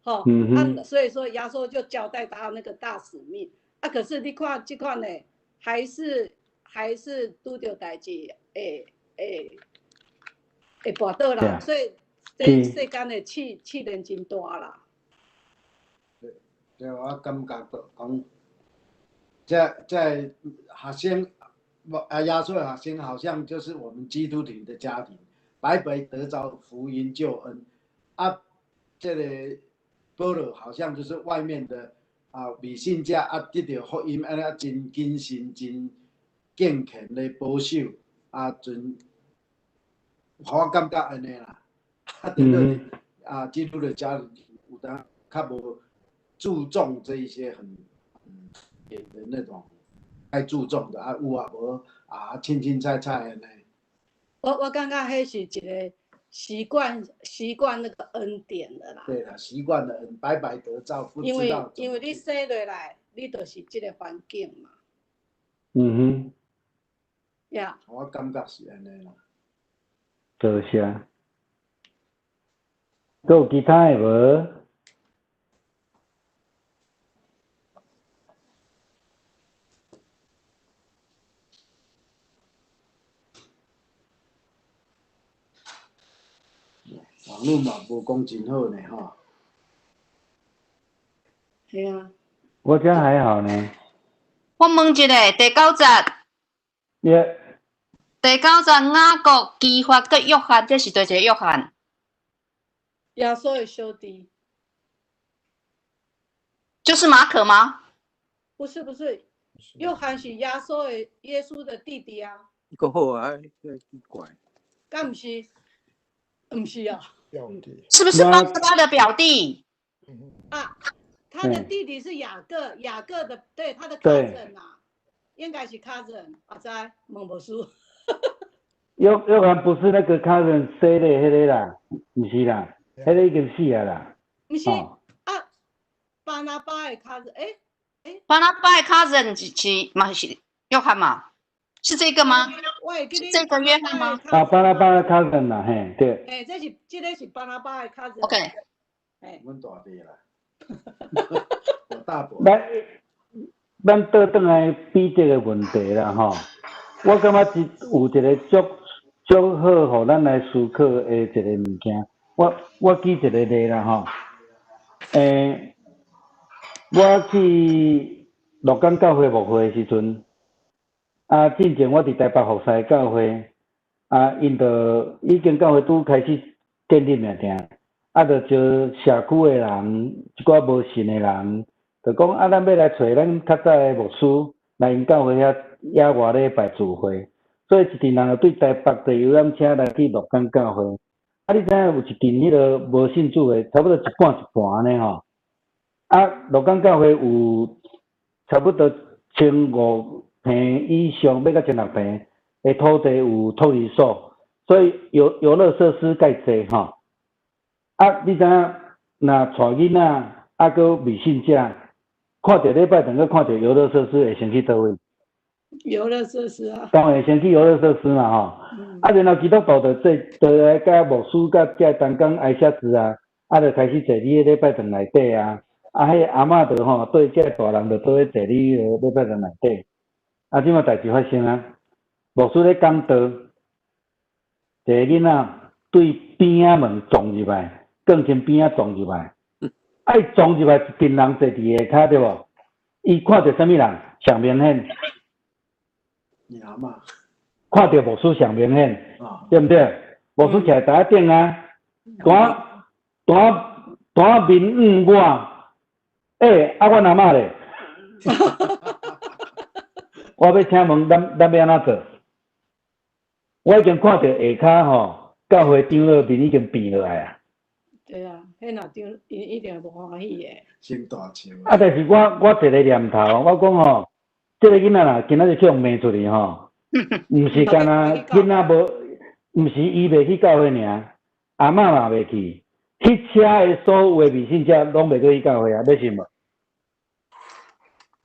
囝，所以说耶稣就交代他那个大使命。可是你看这款呢，还是拄着代志会跋倒啦，所以这世间的气量真大啦。对，我感觉讲，在学生，耶稣的学生好像就是我们基督徒的家庭，白白得着福音救恩。这个保罗好像就是外面的未信者得到福音，真谨慎、真敬虔的保守，我感觉安尼啦。基督的家庭有当较无注重这一些很的那种该注重的有无青青菜菜的呢？我感觉迄是一个习惯那个恩典的啦。对啦，习惯的恩，白白得造，不知道。因为你生落来，你就是这个环境嘛。我感觉是安尼啦。多谢。还有其他的无？网络嘛无讲真好呢系啊。我这还好呢。我问一个，第9节。第9节，雅各、基法跟约翰，这是对一个约翰。耶稣的兄弟。就是马可吗？不是，约翰是耶稣的弟弟啊。个好奇怪。敢不是？不是啊。是不是巴拿巴的表弟？他的弟弟是雅各的，对，他的 cousin 应该是 cousin， 知问无输。约翰不是那个 cousin 生的迄个啦，不是啦，迄个已经死了啦。不是巴拿巴的 cousin， 巴拿巴的 cousin 是嘛是约翰嘛？是这个吗？是这个约翰吗？巴拿巴的 cousin 啦，嘿，对。这个是巴拿巴的 cousin。OK。阮大弟啦。我大伯。咱倒转来比这个问题啦吼，我感觉有一个足好，互咱来思考的一个物件。我举一个例啦吼，我去鹿港教会牧会的时阵，进前我伫台北服侍教会，因就已经教会拄开始建立定定，就招社区的人，一寡无信的人，就讲咱要来找咱较早的牧师来因教会遐野外咧办聚会，所以一群人就对台北坐游览车来去鹿港教会。你知影有一群迄个无信主的，差不多一半一半安尼吼。鹿港教会有差不多1500坪以上，要到1600坪的土地有托儿所，所以游乐设施介济吼。你知影若带囡仔，搁未信者，看着礼拜堂，搁看着游乐设施，会先去倒位？游乐设施啊。当然先去游乐设施嘛吼。然后基督徒就来甲牧师甲遮同工挨写字就开始坐你个礼拜堂内底迄阿嬷就吼对遮大人就倒咧坐你个礼拜堂内底。即摆代志发生牧师咧讲道，一个囡仔对边仔门撞入来，更前边仔撞入来，伊撞入来一群人坐伫下骹对无？伊看到啥物人？上明显。你阿嬷。看到牧师上明显，对不对？牧师徛台顶单面我，阮阿嬷咧，我要请问咱要安怎做？我已经看到下骹吼，教会长老面已经变落来对啊，迄若长一定无欢喜诶。心大笑。但是我一个念头，我讲吼，这个囡仔啦，今仔日去互骂出去吼。毋是干囡仔毋是伊袂去教会尔，阿嬷嘛袂去，迄车的所有的未信者拢袂去教会要信无？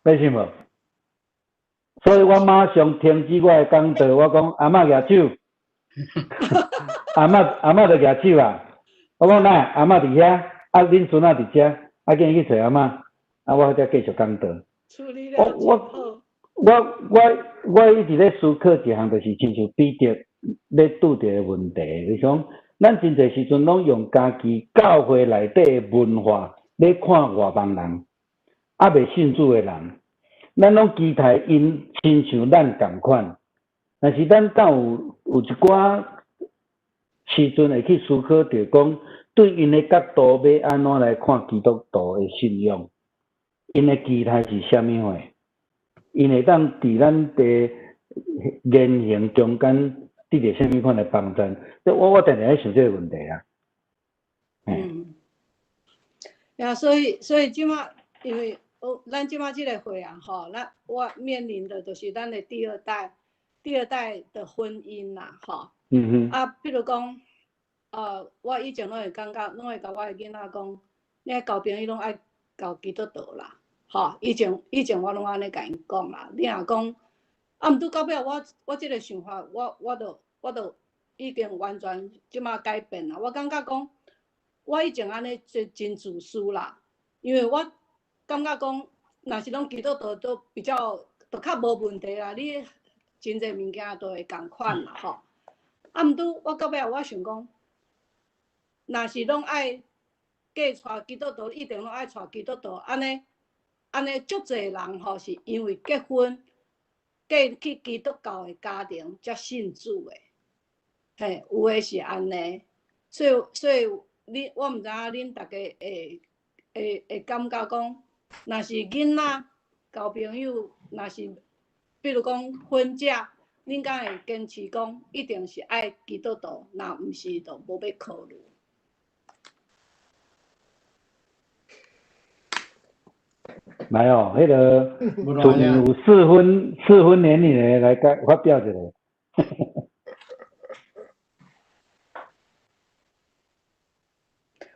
要信无？所以我马上停止我的讲道，我讲阿嬷举手，阿嬷就举手我讲来，阿嬷伫遐，恁孙仔伫遮，叫伊去找阿嬷，我再继续讲道。处理了我一直咧思考一项，就是亲像彼得咧拄着的问题，就是讲，咱真侪时阵拢用家己教会内底的文化咧看外邦人，未信主的人，咱拢期待因亲像咱同款，但是咱敢有一寡时阵会去思考着讲，对因的角度要安怎来看基督徒的信仰，因的期待是啥物货？因会当伫咱的言行中间得到啥物款的帮助？我常常在想这个问题所以即马，因为咱即马即个会吼，我面临的就是咱的第二代的婚姻啦，吼。比如讲，我以前拢会甲我的囡仔讲，你交朋友拢爱交基督徒啦。以前我拢安尼甲因讲啦。你若讲，毋拄到尾我即个想法，我就已经完全即马改变啦。我感觉讲，我以前安尼真自私啦，因为我感觉讲，若是拢基督徒都较无问题啦。你真侪物件都会共款啦，吼。毋拄我到尾我想讲，若是拢爱嫁娶基督徒，一定拢爱娶基督徒，安尼足侪人吼，是因为结婚嫁去基督教的家庭才信主的，有诶是安尼，所以我毋知影恁大家会感觉讲，若是囡仔交朋友，若是比如讲婚嫁，恁敢会坚持讲一定是爱基督徒，若毋是就无要考虑。来迄个厝面有适婚年龄的来发表一下。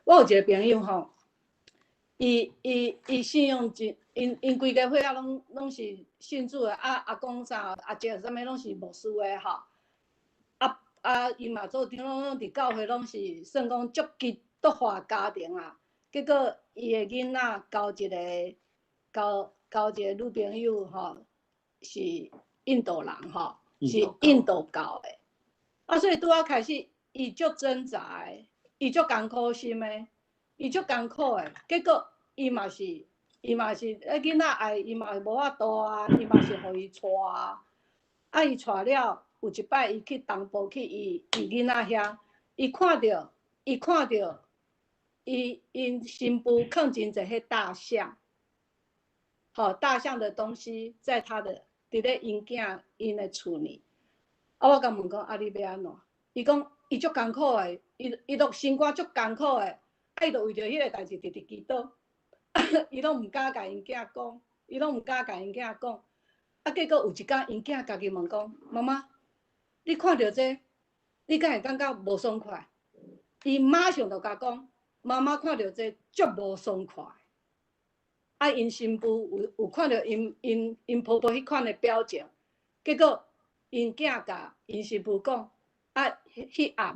我有一个朋友吼，伊信用真，因规家伙拢是信主的，阿公啥阿姐啥物拢是牧师的吼，伊嘛做长拢伫教会拢是算讲足基督化家庭啊。结果伊的囡仔交一个女朋友吼，是印度人吼，是印度教的。所以拄仔开始，伊足挣扎的，伊足艰苦心的，伊足艰苦的。结果伊嘛是伊嘛是囡仔爱，伊嘛无法度啊，伊嘛是互伊带啊。啊，伊带了，有一摆伊去东部去伊囡仔遐，伊看到因新妇放真侪迄大象，大象的东西在他的伫咧因的厝里。我甲问讲，你要安怎？伊讲伊足艰苦的，伊都心肝足艰苦的，伊就为着迄个代志直直祈祷，伊拢毋敢甲因囝讲，结果有一天因囝家己问讲，妈妈，你看到这，你敢会感觉无爽快？伊马上就甲讲，妈妈看到这足无爽快。因新妇有看到因婆婆迄款的表情，结果因囝甲因新妇讲，迄暗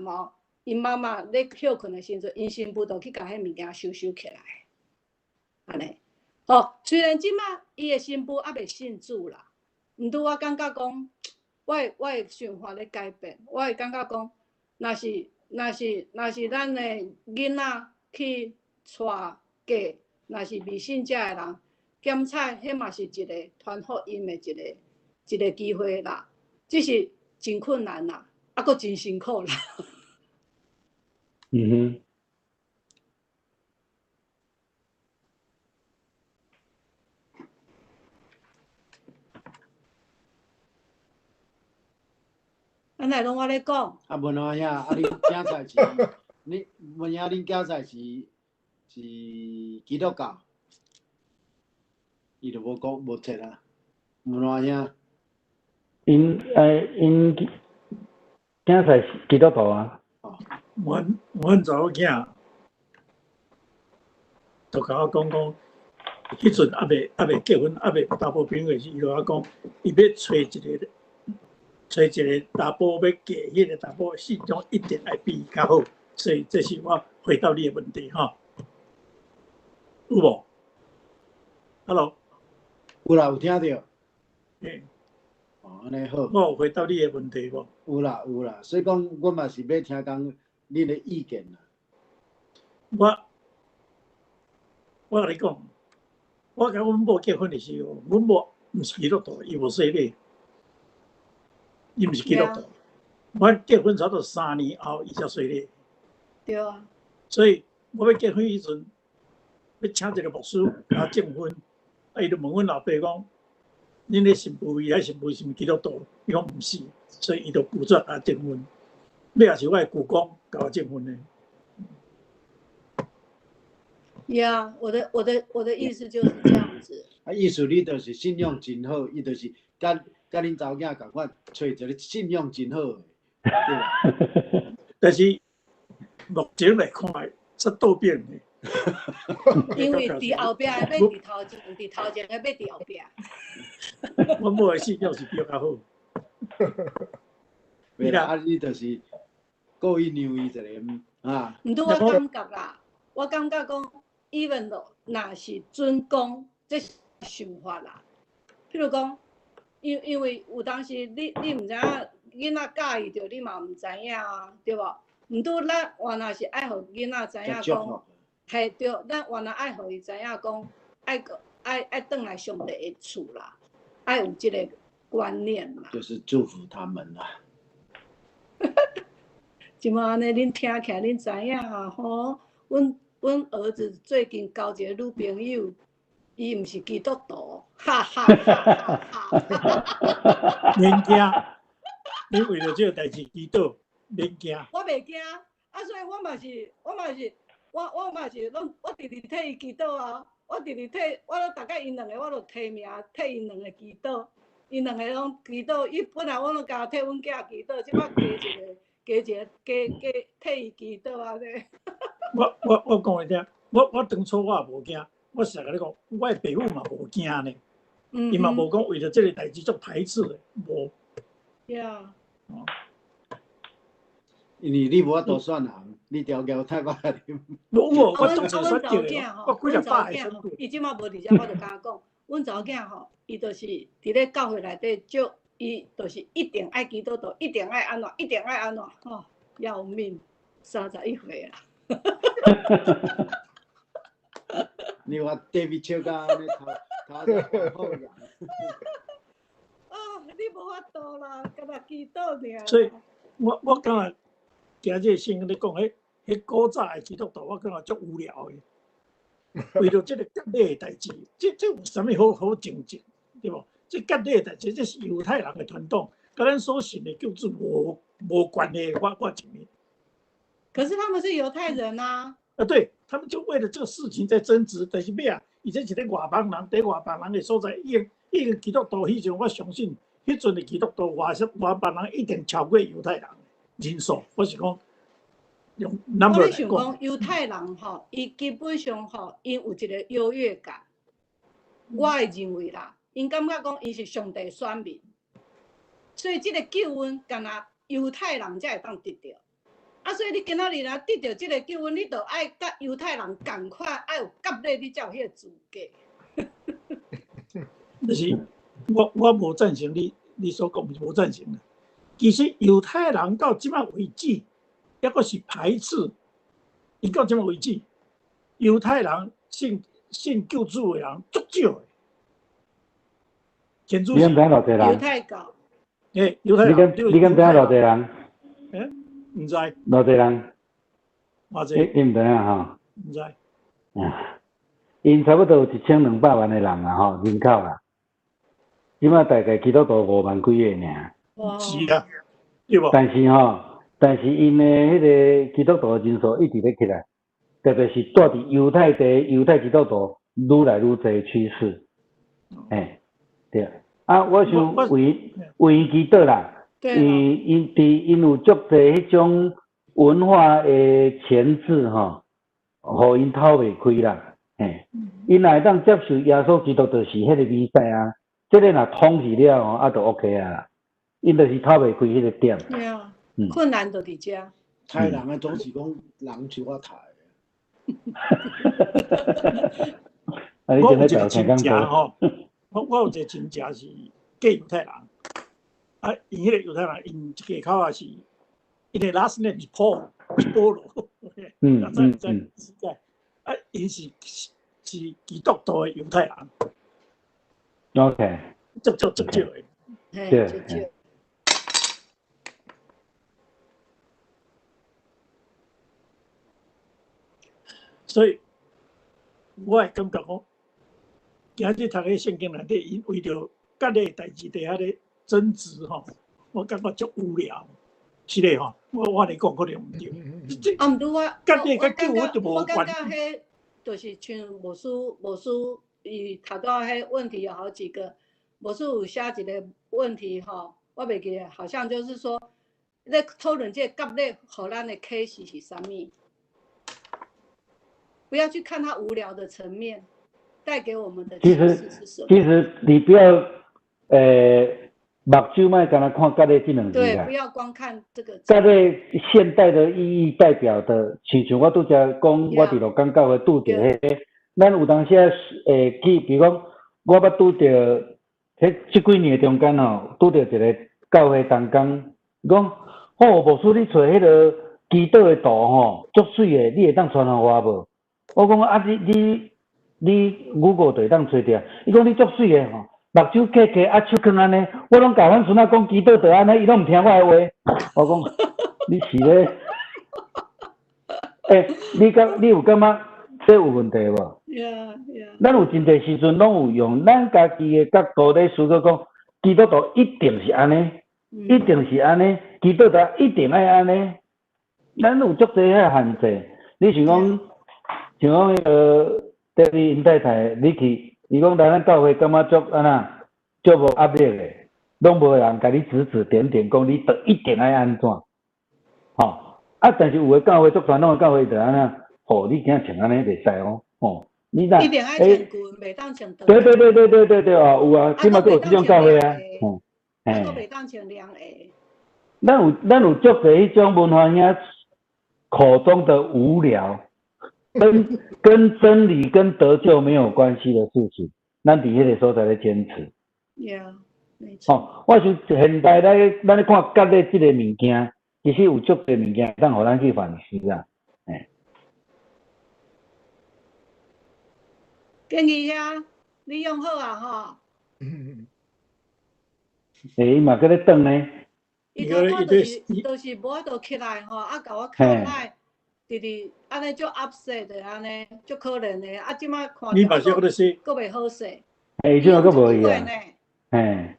因妈妈咧休困的时阵，因新妇就去甲迄物件收起来，安尼。虽然即马伊的新妇还未信主啦，毋拄我感觉讲，我的想法咧改变，我会感觉讲，若是咱的囡仔去带嫁。若是未信者的人，检彩，迄嘛是一个传福音的一个机会啦。只是真困难啦，阁真辛苦啦。嗯安内拢我咧讲。文华兄，你囝仔是，文兄恁囝仔是基督教，伊就无讲无切啊。文华兄，因囝仔是基督徒啊。阮查某囝，就甲我讲，迄阵还未结婚，还未查甫朋友时，伊就我讲，伊要找一个查甫要嫁，迄个查甫信仰一定爱比伊较好，所以这是我回答你的问题哈。有无 ？Hello， 有啦，有听到。安尼好。我有回答你的问题无？有啦，所以讲，我嘛是要听讲恁的意见啦。我甲你讲，我甲阮某结婚的时候，阮某毋是基督徒，伊无洗礼，伊毋是基督徒。我结婚差不多3年后，伊才洗礼。对啊。所以我要结婚迄阵。要请一个牧师甲我证婚，伊就问阮老爸讲：“恁咧信父伊还信父是毋基督徒？”伊讲毋是，所以伊就拒绝甲我证婚。尾也是我的舅公甲我证婚的。呀，我的意思就是这样子。意思你就是信用真好，伊就是甲恁查某囝共款，找一个信用真好的，对吧？但是目前来看，是倒变的。因为伫后壁要伫头前，伫头前要伫后壁。我某的信用是比较好。袂啦，你就是故意让伊一个啊。毋拄我感觉啦，我感觉讲 ，even 若是准公，这是想法啦。譬如讲，因为有当时你毋知影囡仔介意着，你嘛毋知影啊，对无？毋拄咱原来是爱互囡仔知影讲。系对，咱原来爱互伊知影讲，爱转来上帝的厝啦，爱有这个观念啦。就是祝福他们啦。即马安尼，恁听起来，恁知影啊？吼，阮儿子最近交一个女朋友，伊毋是基督徒，哈哈哈哈！免惊，你为了这个代志祈祷，免惊。我袂惊，所以我嘛是。我嘛是拢，我直直替伊祈祷啊！我直直替，我都大概因两个，我都提名替因两个祈祷。因两个拢祈祷，伊本来我拢甲替阮囝祈祷，即摆加替伊祈祷啊！这。我讲你听，我当初我也无惊，我实甲你讲，我的爸母嘛无惊呢，伊嘛无讲为了这个代志做排斥的，无。呀。因为你无法度选人，你条件太歹哩。我当初选着的，我几百个选过。伊即马无伫遮，我就甲讲，阮查某囝吼，伊就是伫咧教会内底，伊就是一定爱基督徒，一定爱安怎，一定爱安怎，吼，要命，31岁啦。你话 David 笑到安尼头在好人。你无法度啦，干那祈祷尔。所以我感觉今日先跟你讲，迄古早的基督徒，我感觉足无聊的。为了这个割礼的代志，这有啥物好争执，对不？这割礼的代志，这是犹太人的传统，跟咱所信的救主无关系。我承认。可是他们是犹太人啊。对，他们就为了这个事情在争执，但是咩啊？以前是咧外邦人，在外邦人的所在，伊个基督徒迄阵，我相信迄阵的基督徒外邦人一定超过犹太人人数。我是讲用 number 来讲。我想讲犹太人吼，伊基本上吼，因有一个优越感。我会认为啦，因感觉讲伊是上帝选民，所以这个救恩，干那犹太人才会当得到。所以你今仔日若得到这个救恩，你就爱甲犹太人同款，爱有割礼，你才有迄个资格。就是我无赞成你所讲，无赞成的。其实犹太人到即摆为止，抑阁是排斥。伊到即摆为止，犹太人信救主的人足少的。天主是犹太教。犹太人。你敢知影偌济人？唔知。偌济人？偌济？你唔知影吼？唔知。因差不多有1200万的人啊吼，人口啦。即摆大概基督徒5万几个尔。是啊，对无？但是因的迄个基督徒人数一直咧起来，特别是住伫犹太地犹太基督徒愈来愈多趋势。对。我想为因祈祷啦。因有足侪迄种文化的前置吼，互因透袂开啦。因若会当接受耶稣基督就是迄个弥赛啊，这个若统治了吼，就 OK 啊啦。因就是透袂开迄个点。对啊，困难就伫遮。太人啊，总是讲人像我太。我有一个亲戚吼，我有一个亲戚是假犹太人。因迄个犹太人，因一家口也是，因的 last name 是保罗。因是基督徒的犹太人。OK。足少的。对。所以，我会感觉讲，今日读个圣经内底，因为着割礼代志底下咧争执吼，我感觉足无聊。是咧吼，我来讲可能唔对。毋对我割礼甲救恩就无关。我感觉迄就是像无书伊头拄迄问题有好几个，无书有写一个问题吼，我袂记得，好像就是说，咧讨论这割礼，互咱的 case 是啥物？不要去看它无聊的层面，带给我们的启示是什么？其实你不要目睭莫干那看割礼这两字啦。对，不要光看这个。割礼现代的意义代表的，像我拄则讲，我伫洛港教会拄着迄个，咱有当时去，比如讲，我捌拄着迄即几年中间吼，拄着一个教会同工，讲，牧师你找迄个基督的图吼，足水的，你会当传互我无？我讲你Google 就会当找着，伊讲你足水的吼，目睭开开，手放安尼，我拢甲阮孙仔讲基督就安尼，伊拢毋听我的话。我讲你是咧，你有感觉这有问题无？咱有真侪时阵拢有用咱家己的角度咧思考，讲基督徒一定是安尼，一定是安尼，基督徒一定爱安尼。咱有足侪遐限制，你想讲？像讲对于因太太，你去，伊讲来咱教会感觉足安那，足无压力的，拢无人甲你指点点，讲你得一定爱安怎，但是有的教会足传统的教会就安那，你今穿安尼袂使哦，你若一定爱穿裙，袂当穿长。对有啊，起码都有这种教会啊，都袂当穿凉鞋。咱有足侪迄种文化影口中的无聊。跟真理跟得救没有关系的事情，咱伫迄个所在咧坚持。没错。我想现代咱咧看割礼即个物件，其实有足侪物件当互咱去反思啊。建议呀，你用好啊吼。伊嘛搁咧转呢。伊头拄就是无法度起来吼，啊，甲我靠赖，直安尼足 upset 的安尼，足可怜的。啊，即摆看着佫袂好势。即摆佫无伊啊。嘿。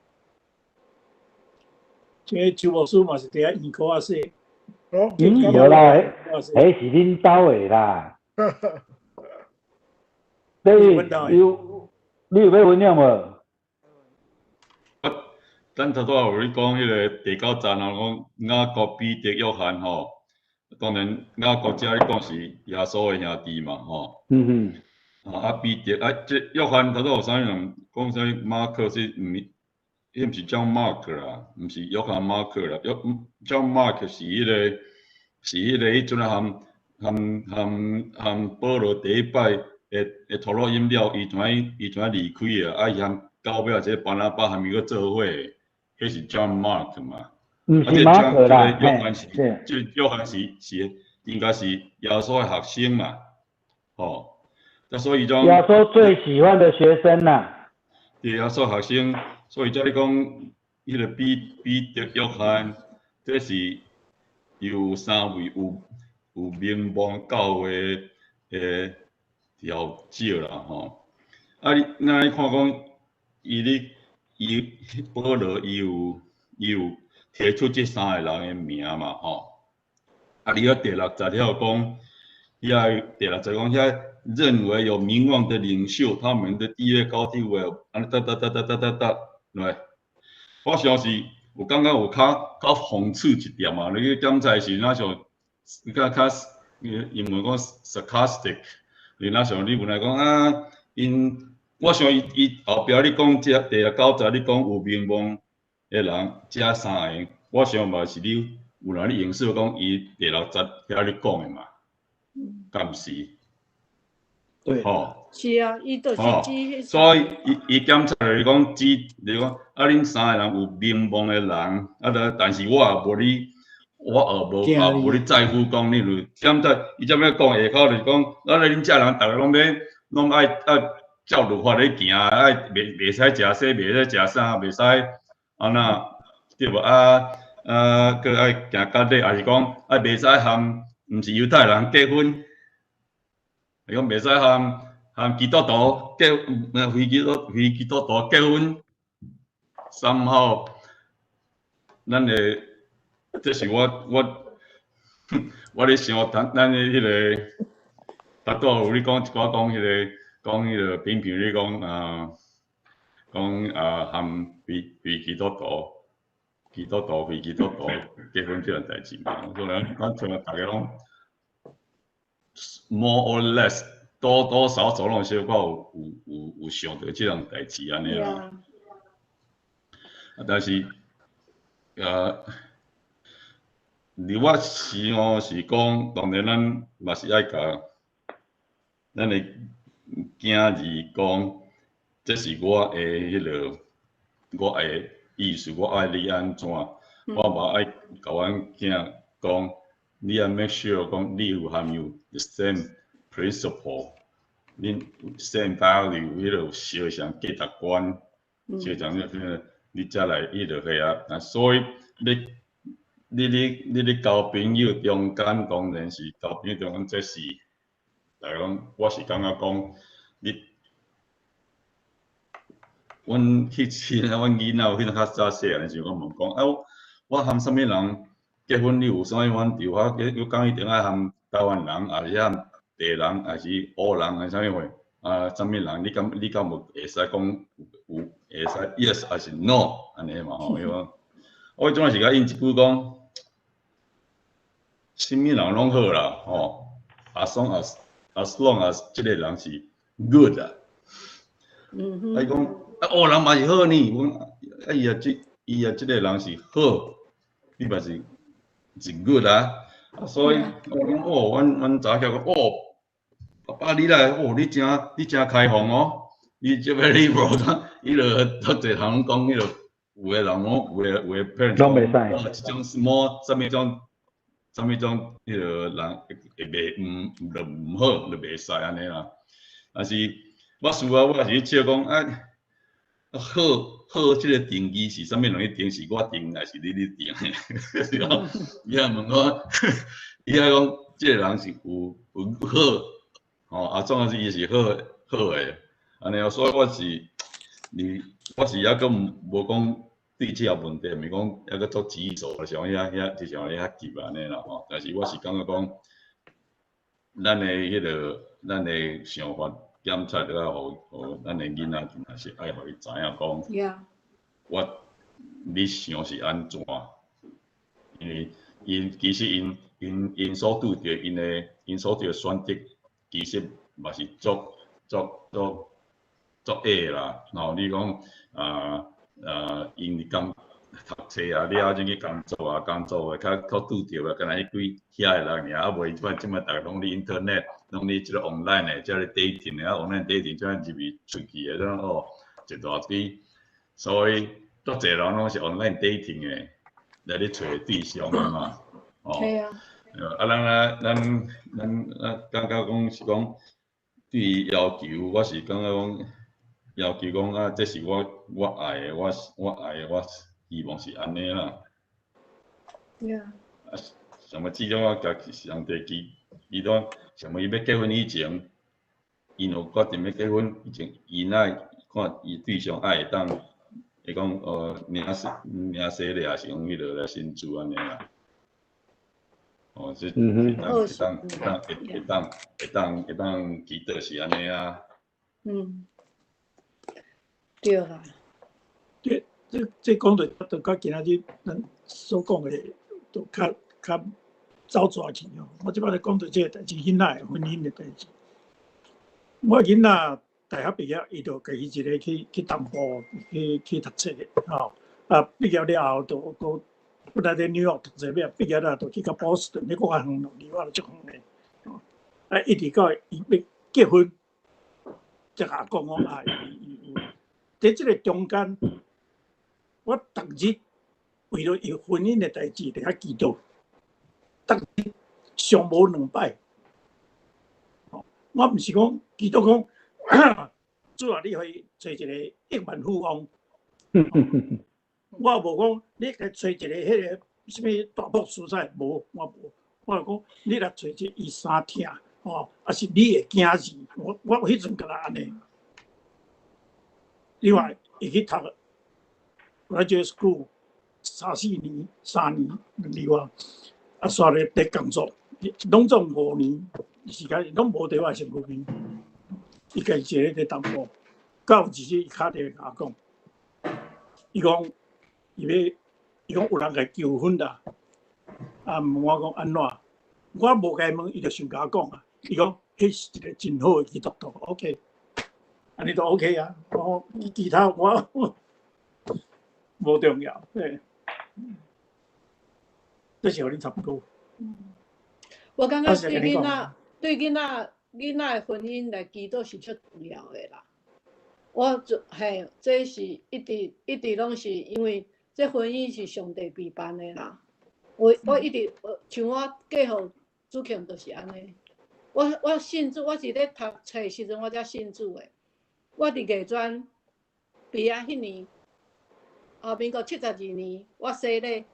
这周牧师嘛是伫遐医科啊说。无啦，迄是恁兜的啦。你有要分享无？咱头拄有咧讲迄个第9站啊，讲雅各、彼得、约翰吼。当然，雅各遮咧讲是耶稣的兄弟嘛吼。啊，彼得啊，这约翰头拄有啥人讲啥马克是毋？伊毋是叫 Mark 啦，毋是约翰马克啦，叫 Mark 是迄个。是迄个迄阵啊，含保罗第一摆会吐露饮料，伊怎离开啊？啊，伊含到尾即个巴拿巴含伊个做伙，迄是 John Mark 嘛。毋是马可啦，约翰是，即约翰是应该是耶稣的学生嘛，吼。那所以讲耶稣最喜欢的学生啦。对耶稣学生，所以才你讲迄个彼得、约翰，这是。有3位有名望教会的调酒啦吼，啊你看讲伊保罗伊有提出这3个人的名嘛吼，啊你第60条讲，第60讲遐认为有名望的领袖，他们的地位高低为安哒，对，我相信。有感觉有较讽刺一点嘛？你去检查是哪像，较英文讲 sarcastic， 你哪像你本来讲啊，我想伊后壁你讲这第9集你讲有名望的人，这3个，我想嘛是你有人你形式讲伊第60集遐你讲的嘛，敢毋是？对。吼。是啊，伊就是指迄。所以伊检查来讲你讲啊，恁3个人有名望的人，啊，但是我也无你，我无你在乎讲你就检查，伊才要讲下口就是讲，咱恁遮人，逐个拢爱照律法咧行，袂使食洗，袂使食啥，袂使安那对无啊？佮爱行割礼，也是讲啊，袂使含毋是犹太人结婚，是讲袂使含基督徒非基督徒结婚，somehow， 咱的这是我咧想，咱的迄个，大多有咧讲一寡讲迄个评评咧讲含非基督徒非基督徒结婚这样代志嘛，所以咱像大家拢 more or less。多少拢小可有想到即样代志安尼啦，但是我是吼是讲，当然咱嘛是爱甲咱的囝儿讲，这是我的迄落，我的意思，我爱你安怎，我嘛爱甲阮囝讲，你要 make sure 讲你有含有 the same principle， 恁 same value， 迄落相像价值观，相像你才来迄落个啊。啊，所以你交朋友中间，当然是交朋友中间，这是来讲，我是感觉讲你，阮迄时阮囡仔有迄阵较早细汉时候，我问讲啊，我含什么人结婚？你有啥物挽着？我讲一定爱含台湾人，还是含白人，还是黑人，还是啥物货？啊，什么人？你敢无会使讲有会使 yes 还是 no 安尼嘛？吼，因为我总是甲因一句讲，什么人拢好啦，吼 ，as long as 这个人是 good 啊。啊，伊讲啊，黑人嘛是好呢。我讲啊，伊这个人是好，你嘛是 good 啊。啊，所以我讲哦，阮查囝讲哦。爸爸，你来哦！你真开放哦！你这边你无讲，迄落都侪通讲，迄落有个人拢有个 parents 拢袂使，即种 small 什么种，迄落人会袂就唔好，就袂使安尼啦。但是我事后我是去笑讲啊，好，这个定义是啥物人去定？是我定还是你定的？是讲，伊也问我，伊也讲，这个人是有好，吼，啊，总是伊是好的，安尼哦，所以我是抑个无讲对这个问题，毋是讲抑个做指数，像就像遐急安尼啦吼。但是我是感觉讲，咱的想法检测了，互咱的囡仔真是爱互伊知影讲，你想是安怎？因为其实因所拄着因所着选择，其实嘛是足恶啦。然后你讲因讲读册啊，了后去工作的，较拄着啊，敢若迄几遐个人尔，啊袂即摆逐个拢咧 internet， 拢咧即个 online 的，即个 dating 的，啊 online dating 即样入去出去的，种哦一大堆，所以足侪人拢是 online dating 的来咧找对象的嘛，哦。咱感觉讲是讲对于要求，我是感觉讲要求讲啊，这是我爱的，我希望是安尼啦。啊，什么至少我家上帝伊讲什么伊要结婚以前，伊若决定要结婚以前，伊那看伊对象爱会当，会讲领洗礼还是讲迄落来信主安尼啦。哦，这会当祈祷是安尼啊。对啦。这讲到甲今仔日咱所讲的，都较走蛇去哦。我即摆咧讲到这个代志，囡仔的婚姻的代志。我囡仔大学毕业，伊就家己一个去东部去读册的，吼。啊，毕业了后就搁本来在纽约读册，毕业了就去到波士顿，你搁较远咯，离我就足远的。啊，一直到伊要结婚，才甲讲讲啊，在这个中间，我逐日为了伊婚姻的代志伫遐祈祷，逐日上无2摆。我毋是讲祈祷讲，主啊，你可以找一个亿万富翁。我无讲你来找一个迄个什么大博士噻，无，我无。我讲你来找一个伊三听，吼，啊是你的囝儿。我迄阵甲他安尼。另外，伊去读 graduate school 3年，另外啊，煞咧伫工作，拢总5年时间，拢无伫我身躯边。伊家己一个伫东部，到有一日伊敲电话甲我讲，伊讲伊讲有人甲求婚啦，啊问我讲安怎？我无甲伊问，伊就想甲我讲啊。伊讲迄是一个真好的基督徒 ，OK， 安尼都 OK 啊。其他我无重要，对。这是互恁差不多。我感觉对囡仔的婚姻来祈祷是足重要的啦。这是一直拢是因为这婚姻是上帝备办的啦。我一直像我嫁互主庆就是安尼。我信主，我是咧读册时阵我才信主的。我伫艺专毕业迄年，民国72年，我洗礼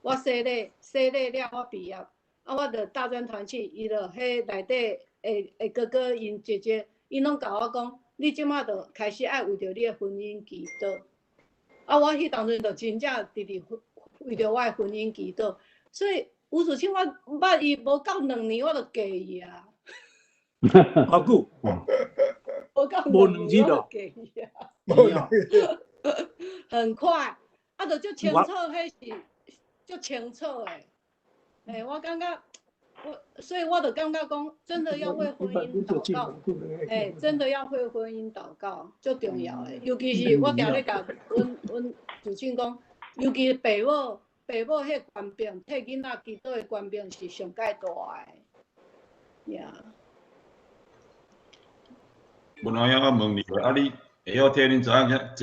了，我毕业，我就大专团契，伊就迄内底的哥哥因姐姐，因拢甲我讲，你即马就开始爱为着你的婚姻祈祷。我迄当阵就真正直为着我的婚姻祈祷，所以吴祖清我捌伊无到2年，我就嫁伊啊。偌久？无到2年我就嫁伊啊。很快，就足清楚，迄是足清楚的。我感觉，所以我就感觉讲，真的要为婚姻祷告。真的要为婚姻祷告，足重要的。尤其是我定咧甲阮祖亲讲，尤其是爸母迄官兵，替囡仔祈祷的官兵是上介大的。文安我问你，你会晓替恁一仔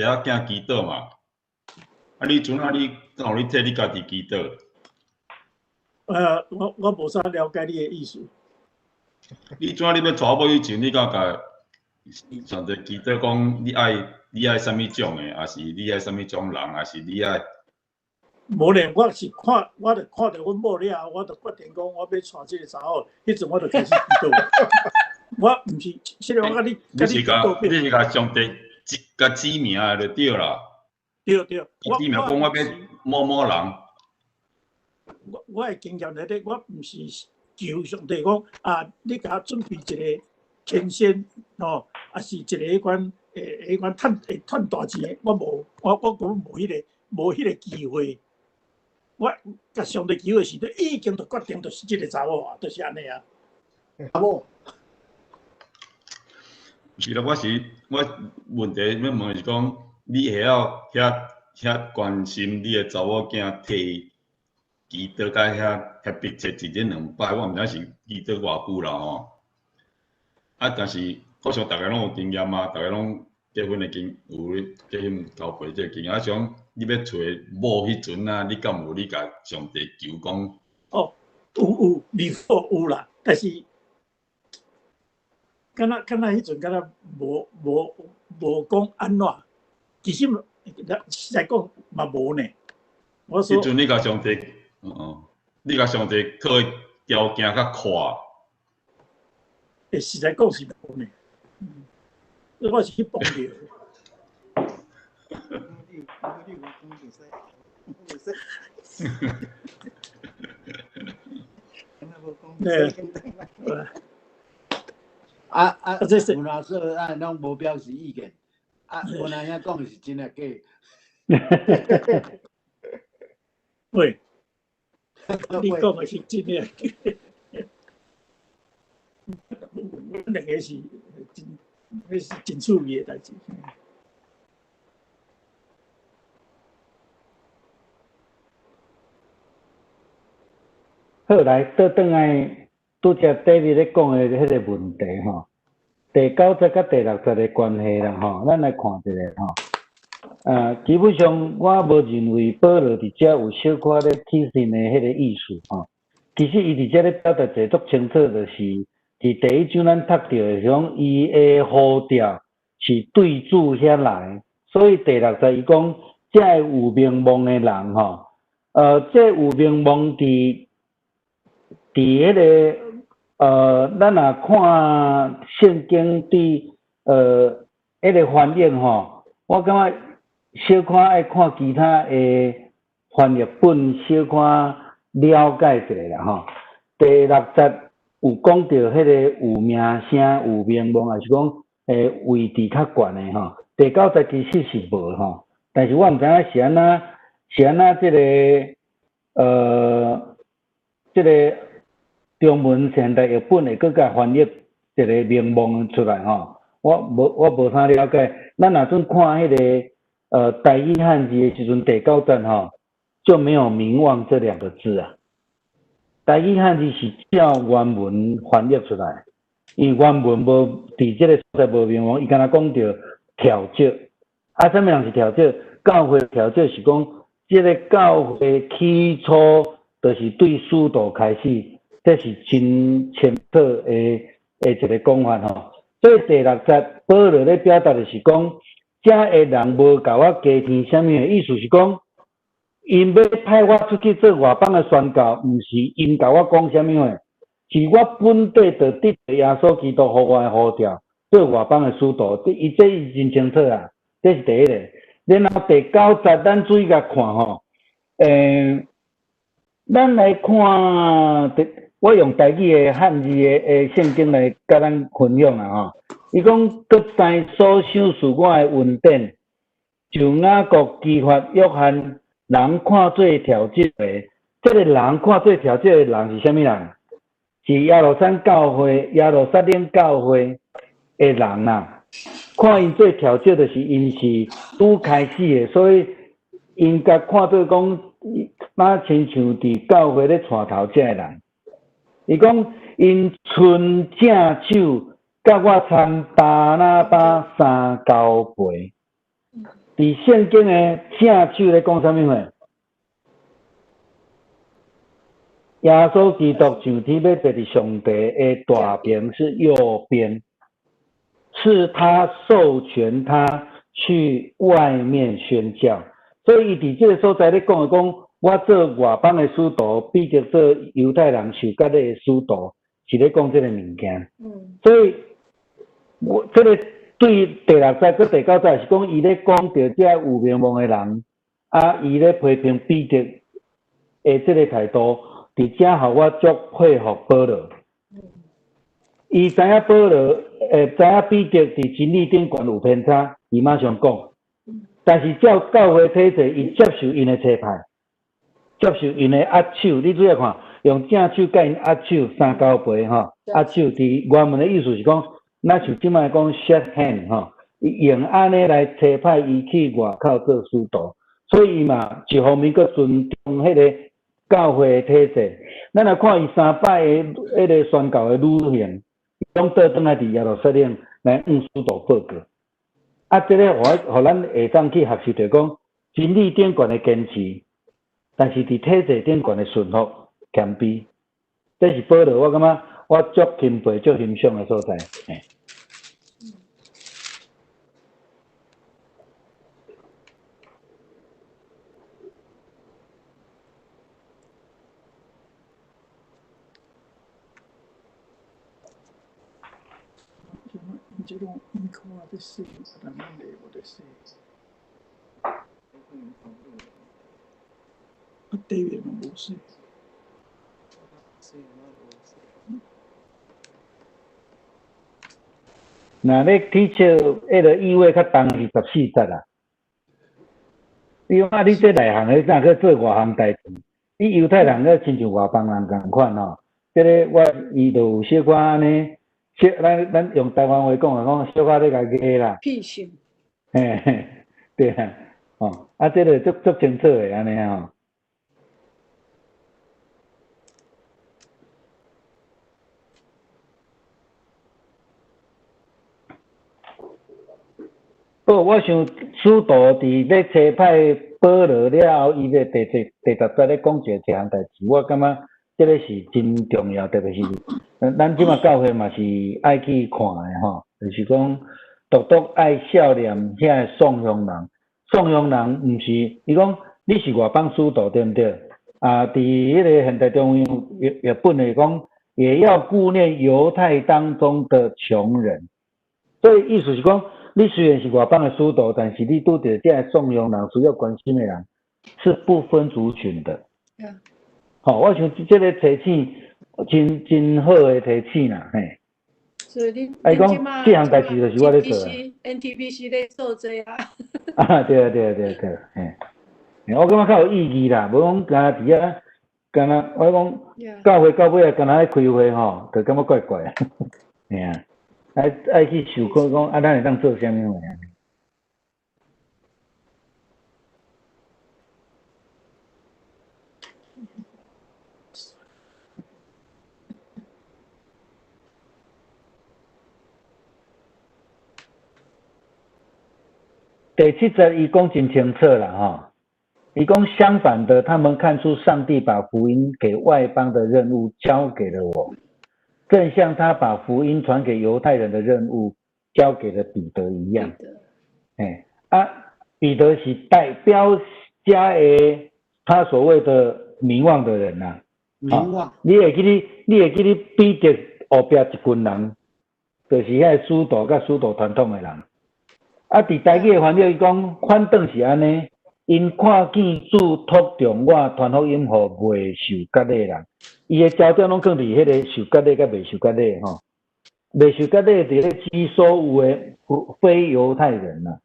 囝祈祷嘛？你阵你敢有你替你家己祈祷？我无啥了解你的意思。你阵你要娶某以前，你敢上帝记得讲你爱什么种的，还是你爱什么种人，还是你爱？无咧，我是看，我就看到阮某了，我就决定讲，我要带这个查某。迄阵我就开始祈祷。我毋是，虽然我甲你你是甲上帝甲指名就对啦。对。指名讲我要某某人。我的经验内底，我毋是求上帝讲啊，你甲我准备一个天仙哦，啊是一个迄款赚大钱的，我无，我根本无迄个机会。我甲上帝求的时阵，已经就决定就是即个查某啊，就是安尼啊。查某。是啦，我问题要问是讲，你会晓遐关心你的查某囝摕祈祷甲遐迫切一日两摆，我毋知是祈祷偌久啦吼。啊，但是好像大家拢有经验啊，大家拢结婚的有结婚交配这经验，啊，像你要找某迄阵啊，你敢有你甲上帝求讲？哦，有，你有啦，但是，敢若迄阵敢若无讲安怎，其实实在讲嘛无呢。我说，迄阵你甲上帝，你甲上帝讨的条件较宽。实在讲是无呢。我是去帮着。有哪说啊，拢无表示意见。啊，有哪遐讲是真诶假？喂，你讲的是真诶假？两个是真趣味诶代志。好，来倒转来，拄则 David 咧讲的迄个问题吼，第9节甲第6节的关系啦吼，咱来看一下吼。基本上我无认为保罗伫遮有小可咧体现的迄个意思吼。其实伊伫遮咧表达者足清楚，就是伫第1章咱读到的种伊的呼召是对主遐来，所以第6节伊讲，遮会有名望的人吼，这有名望伫迄个咱若看圣经伫迄个翻译吼，我感觉小可爱看其他的翻译本，小可了解一下啦吼。第6节有讲到迄个有名声、有名望，还是讲位置较悬的吼。第9节其实是无吼，但是我毋知影是安怎即个中文现代译本会搁甲翻译一个名望出来吼。我无啥了解。咱若阵看迄个台语汉字的时阵，第9节吼就没有名望这2个字啊。台语汉字是照原文翻译出来，因为原文无伫即个所在无名望，伊敢若讲着调节。啊，啥物人是调节？教会调节是讲，即个教会起初就是对使徒开始，这是真清楚的一个讲法吼。所以第6节保罗咧表达的是讲，遮的人无甲我加添啥物的意思是讲。因要派我出去做外邦的宣教，毋是因甲我讲啥物话，是我本地就得耶稣基督互我的呼召，做外邦的使徒。伊真清楚啊，这是第一个。然后第9节，咱注意甲看吼，咱来看，我用台语的汉字的圣经来甲咱分享啦吼。伊讲，各在所想是我的恩典，就雅各激发约翰。人看做调节的，这个人看做调节的人是啥物人？是耶路撒冷教会的人啊。看因做调节的是因是拄开始的，所以因甲看做讲，那亲像伫教会咧带头这的人。伊讲因伸正手，甲我参巴拿巴三交陪。伫圣经的正手咧讲啥物话？耶稣基督上天要坐伫上帝的大边是右边，是他授权他去外面宣教，所以伫这个所在咧讲的讲，我做外邦的使徒，比着做犹太人受割礼的使徒，是咧讲这个物件。所以我这个对第6节搁第9节是讲，伊咧讲到这有名望的人，啊，伊咧批评彼得的这个态度，伫这互我足佩服保罗。伊知影保罗，知影彼得伫真理顶悬有偏差，伊马上讲。但是照教会体制，伊接受因的差派，接受因的握手。你注意看，用正手甲因握手三交杯吼，握手伫原文的意思是讲，咱像即摆讲 shake hand 吼，伊用安尼来差派伊去外口做使徒，所以伊嘛一方面佮尊重迄个教会的体制。咱来看伊3摆的迄个宣教的旅行。拢倒转来伫耶路撒冷来向使徒报告，啊，这个互咱下当去学习着讲真理顶悬的坚持，但是伫体制顶悬的顺服谦卑，这是保罗我感觉我足钦佩、足欣赏的所在。这种依靠啊，在死，慢慢的我在死。啊，对面嘛无死。那咧提笑迄个意味较重是14节啦。你讲啊，你这内行的哪去做外行代志？你犹太人个亲像外邦人共款吼。这个我伊就有小可安尼。咱用台湾话讲啊，讲小可咧甲揢啦。屁性。嘿，对啊，哦，啊，这个足清楚的安尼吼。好，我想使徒伫咧差派保罗了后，伊咧第10节咧讲一项代志，我感觉这个是真重要，特别是。咱即马教会嘛是爱去看的吼，就是讲独爱少年遐颂扬人，颂扬人毋是，伊讲你是外邦使徒对毋对？啊，伫迄个现代中日本的讲，也要顾念犹太当中的穷人，所以意思是讲，你虽然是外邦的使徒，但是你拄着这颂扬人需要关心的人，是不分族群的。好，我想这个提醒。真好的提醒啦，嘿。所以你讲这项代志就是我咧做。NTBC 咧做这啊。啊，对，嘿。我感觉较有意义啦，无讲干伫遐，干那我讲教会到尾啊，干那咧开会吼，就感觉怪怪啊。嘿啊，爱去想看讲啊，咱会当做啥物话。第7节伊讲真清楚啦吼，伊讲相反的，他们看出上帝把福音给外邦的任务交给了我，正像他把福音传给犹太人的任务交给了彼得一样。彼得是代表家的他所谓的名望的人呐。名望，你会记你彼得后壁一群人，就是遐使徒甲使徒传统的人。伫台语的翻译伊讲，反倒是安尼，因看见主托重我传福音互未受割礼人，伊的焦点拢放伫迄个受割礼甲未受割礼吼，未受割礼伫咧指所有的非犹太人呐，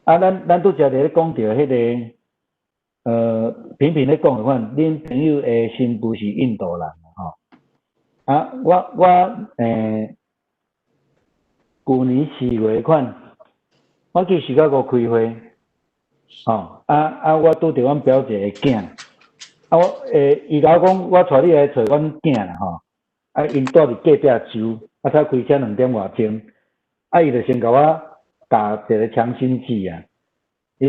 咱拄则咧讲到迄个频频咧讲的款，恁朋友的新妇是印度人吼，我旧年4月款。我去徐家沟开会，我拄着阮表姐的囝，伊甲我讲，我带你来找阮囝啦吼，因住伫隔壁州，才开车2点外钟，伊就先甲我打一个强心剂啊，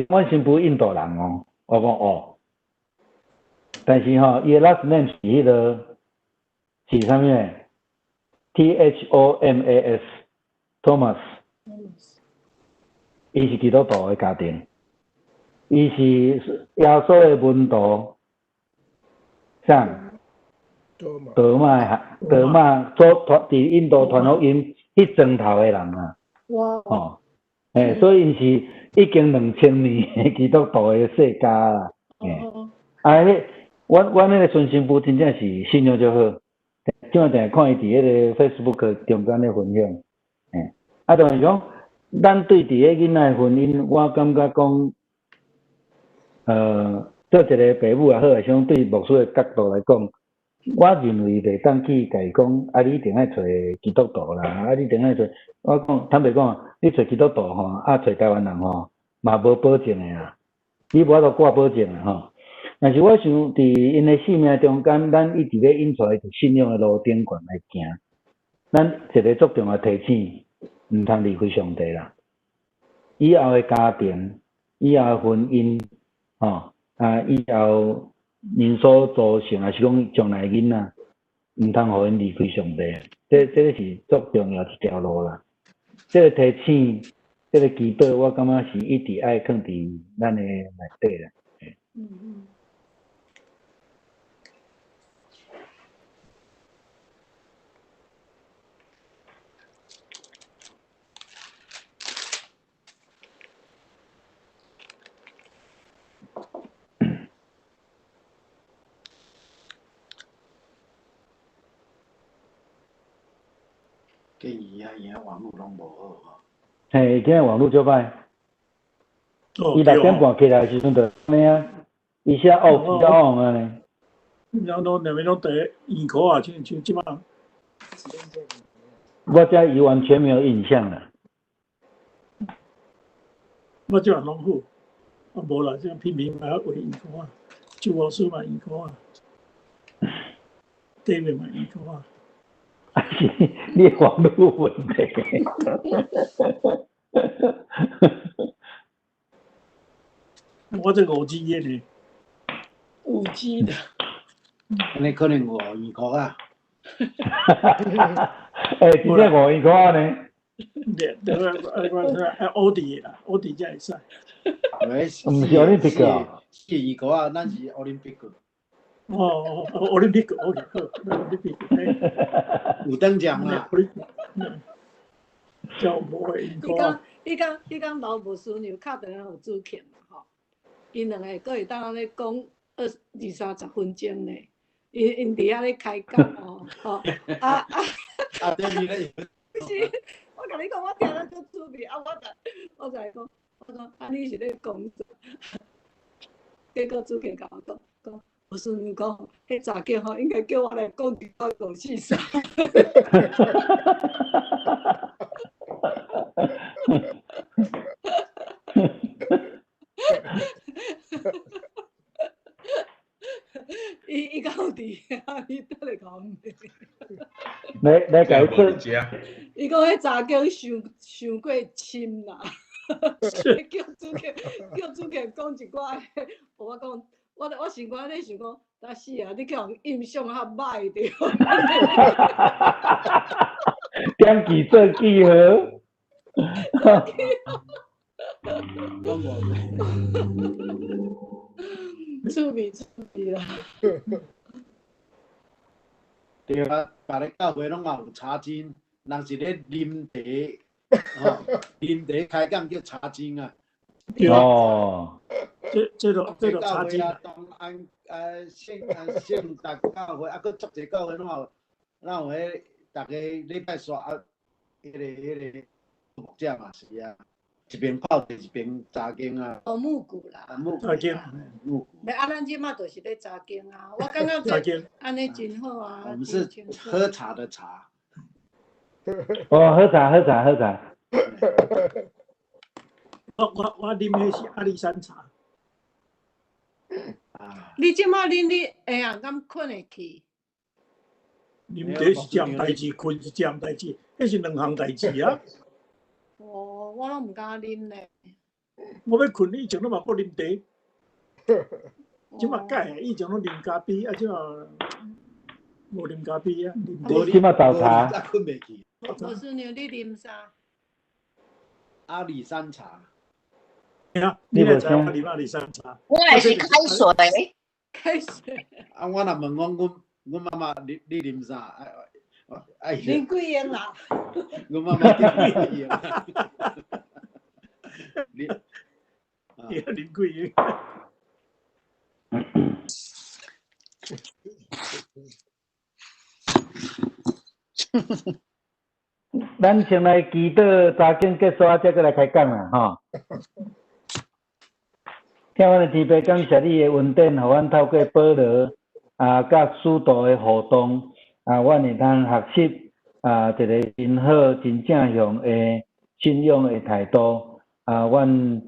阮新妇印度人哦，我讲但是吼，伊的 last name 是迄个是啥物？ THOMAS Thomas，伊是基督徒的家庭，伊是耶稣的门徒，啥？德玛做伫印度传福音迄庄头的人啊。哦，所以因是已经2000年的基督徒的世家啦。阮迄个孙新妇真正是信仰就好，即摆定看伊伫迄个 Facebook 中间咧分享，就是讲，咱对伫个囡仔婚姻，我感觉讲，做一个爸母也好，是讲对牧师的角度来讲，我认为袂当去甲伊讲，你一定爱找基督徒啦，你一定爱找，我讲坦白讲，你找基督徒吼，找台湾人吼，嘛无保证的啊，你无法度挂保证的吼。但是我想伫因的生命中间，咱一直咧引出来伫信仰的路顶悬来行。咱一个足重要提醒，毋通离开上帝啦。以后的家庭，以后的婚姻，以后因所造成，也是讲将来囡仔，毋通互因离开上帝。这个是足重要一条路啦。这个提醒，这个祈祷，我感觉是一直爱放伫咱的内底啦。建议啊，伊网络拢无好吼。今仔网络足歹。伊6点半起来的时阵就安尼啊，伊写哦，写哦安尼。然后两边拢在眼科啊，像即摆。我遮伊完全没有印象了。我即摆拢好，无啦，这样拼命买回眼科啊，就我说买眼科啊，对面买眼科啊。你网络问题。我这5G 的呢，5G 的，你可能5元块啊。真正5元块呢？奥迪啦，奥迪才会使。毋是奥林匹克啊？4元块啊，咱是奥林匹克。奥林匹克 ，OK， 好，奥林匹克。有等奖啦。叫无的眼科啊。伊讲老无孙女敲电话有主客嘛吼，因两个佫会当安尼讲20-30分钟呢，因伫遐咧开讲吼，对咧。是，我甲你讲，我听得足趣味，我才讲，你是咧讲啥？结果主客甲我讲，我孙女讲，迄查囝吼，应该叫我来讲伫我讲是啥。伊讲有伫遐，伊倒来甲我问。来甲伊做。伊讲迄查囝伤过深啦，叫主客讲一寡，我讲，我心肝咧想讲，但是啊，你叫人印象较歹着。点记做记号。趣味啦。对啊，别个教会拢也有查经，人是咧啉茶，啉茶开讲叫查经啊。哦。这就查经啊。东安圣达教会，啊，佮足济教会拢有迄，逐个礼拜刷迄个牧者嘛是啊。一边泡茶一边查经啊。木古啦。查经。咱即马就是咧查经啊，我感觉这安尼真好啊。我们是喝茶的茶。喝茶。我啉迄是阿里山茶。你即马啉你会啊？敢困会去？啉茶是一件代志，困是一件代志，迄是2项代志啊。我拢唔敢啉咧。我要困，以前拢嘛不啉茶，即马改，以前拢啉咖啡，即马无啉咖啡啊，啉茶。即马早茶。困袂去。无孙女，你啉啥？阿里山茶。你来知影阿里山茶？我也是开水。开水。啊，我若问阮妈妈你啉啥？啉几样啦？阮妈妈啉几样？你啉几样？咱先来祈祷，早经结束啊，再过来开讲啦，吼。天阮的天父，感谢你的恩典，互阮透过保罗甲使徒的互动阮会通学习一个真好、真正向的信仰的态度阮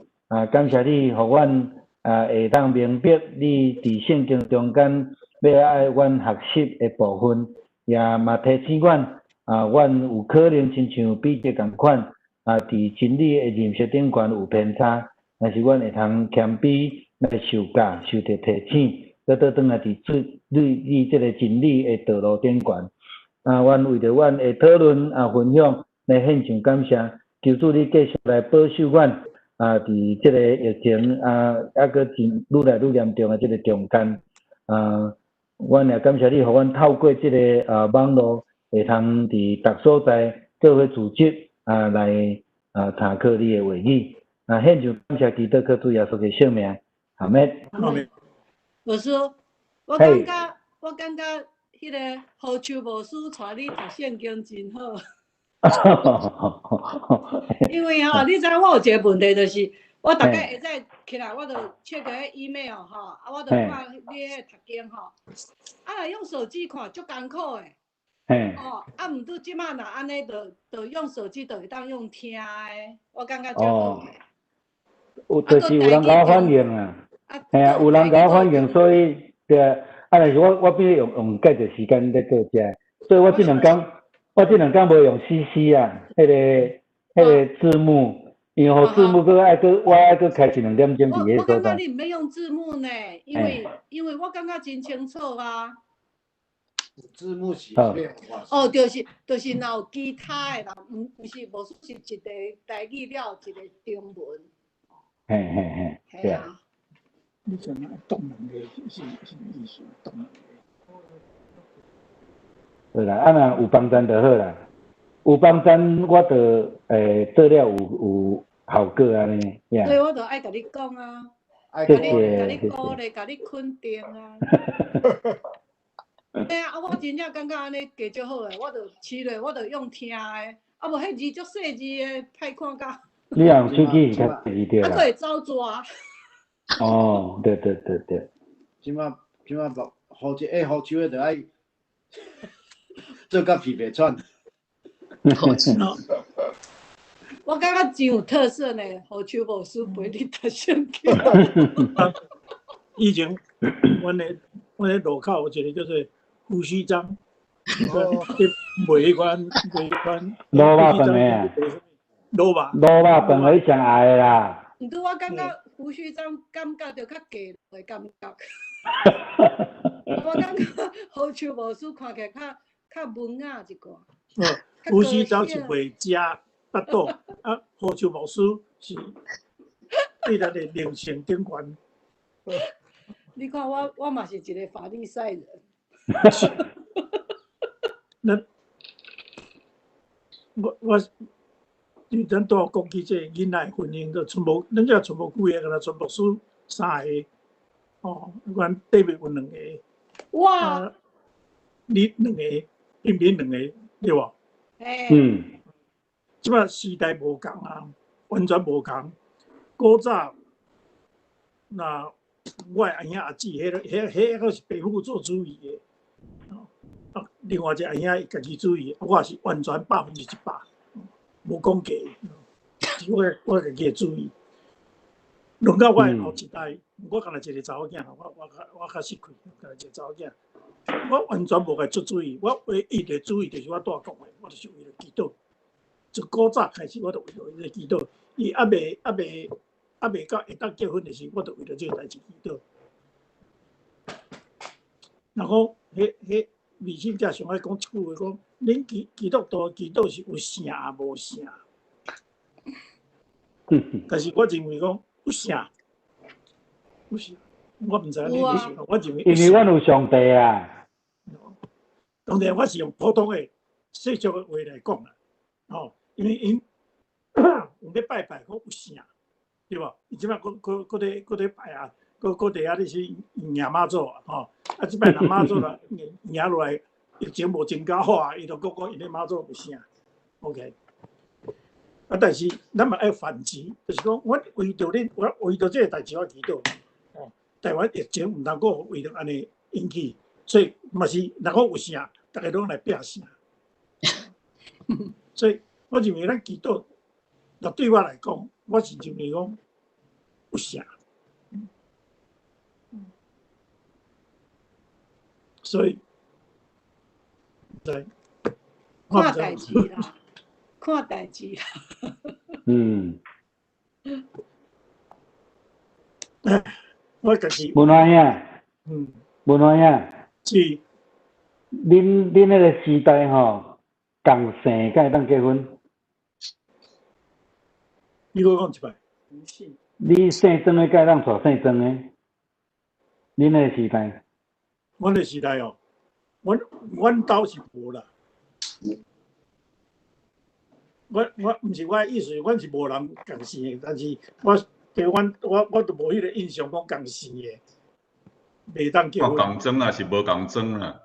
感谢你，互阮会当明白你伫圣经中间要爱阮学习的部分，也嘛提醒阮阮有可能亲像彼得共款伫真理的认识顶悬有偏差。但是阮会通谦卑来受教，受着提醒，搁倒转来伫你这个真理的道路顶悬。阮为着阮的讨论分享来献上感谢，求主你继续来保守阮伫这个疫情搁愈来愈严重的这个中间阮也感谢你，互阮透过这个网络会通伫各所在各个组织来参考你的话语。献上感谢基督靠主耶稣的圣名，阿门。我说，我感觉迄个好手无师带你读圣经真好。因为你知我有一个问题，就是我大概会使起来，我就 check 个 email 我就看你迄读经若用手机看足艰苦诶。毋拄即摆若安尼，就用手机就会当用听诶，我感觉足好。就是有人甲我反映有人甲我反映，所以对但是我必须用计着时间在做遮，所以我这两天无用 CC 迄个字幕，因为字幕我爱开一2点钟伫迄所在。我感觉你毋要用字幕呢，因为我感觉真清楚啊。字幕是就是若有其他的啦，毋是无是一个台语了，一个中文。嘿啊。你讲动人的是艺术，动人的。对啦，若有帮助就好啦。有帮助，我就做了有效果安尼。所以我就爱甲你讲甲你鼓励，甲你肯定我真正感觉安尼加足好诶，我就试落，我就用听诶，无迄字足细字诶，歹看甲。你用手机是较易对啦。佫会走抓。对。即摆好手诶，就爱做甲皮袂喘。我感觉真有特色呢，好手无师陪你读圣经。以前阮的路口有一个就是胡须章，卖迄款萝卜饭的萝卜饭我上爱的啦。毋拄我感觉胡须章感觉着较假的感觉。我感觉好手无师看起来较文雅一寡。胡须章是卖食巴肚，好手无师是对咱的灵性顶悬。你看我嘛是一个法利赛人。我咱都讲起这囡仔婚姻，就全部，咱这全部几个，全部输3个，阮对面有2个。哇！你2个，因面2个，对无？即摆时代无共完全无共。古早，那我的阿兄阿姊，迄个是爸母做主意的。另外一个阿兄伊家己主意，我是完全100%，无讲假，是我家己的主意。轮到我的后一代，我干那一个查某囝，我较实开，干那一个查某囝，我完全无甲出主意。我唯一的主意就是我拄讲的，我就是为了祈祷。从古早开始，我就为了伊个祈祷。伊还未到会当结婚的时，我就为了这个代志祈祷。然后，迄微信家上爱讲一句话，讲恁基督徒祈祷是有声也无声。但是我认为讲有啥，有啥，我唔知影你意思，我认为因为阮有上帝啊。当然我是用普通的世俗的话来讲啦，哦，因为因用咧拜拜，讲有啥，对无？伊即摆搁咧拜啊，搁伫遐咧是迎妈祖啊，吼，啊即摆若妈祖啦迎落来，疫情无增加好啊，伊就讲因咧妈祖有啥 ，OK。啊，但是咱嘛爱反击，就是讲，我为着恁，我为着这个代志我祈祷，哦，台湾疫情唔通够为着安尼引起，所以嘛是，若讲有啥，大家拢来拼啥。所以我认为咱祈祷，若对我来讲，我是认为讲有啥。所以，对，看代志啦。看代志啦。我家己。文华兄，文华兄，是。恁迄个时代吼，共姓敢会当结婚？你搁讲一摆。你姓庄的敢会当娶姓庄的？恁迄个时代。阮个时代哦，阮兜是无啦。我毋是我的意思，阮是无人共姓的，但是我都无迄个印象讲共姓的，袂当结婚。共庄啊是无共庄啦。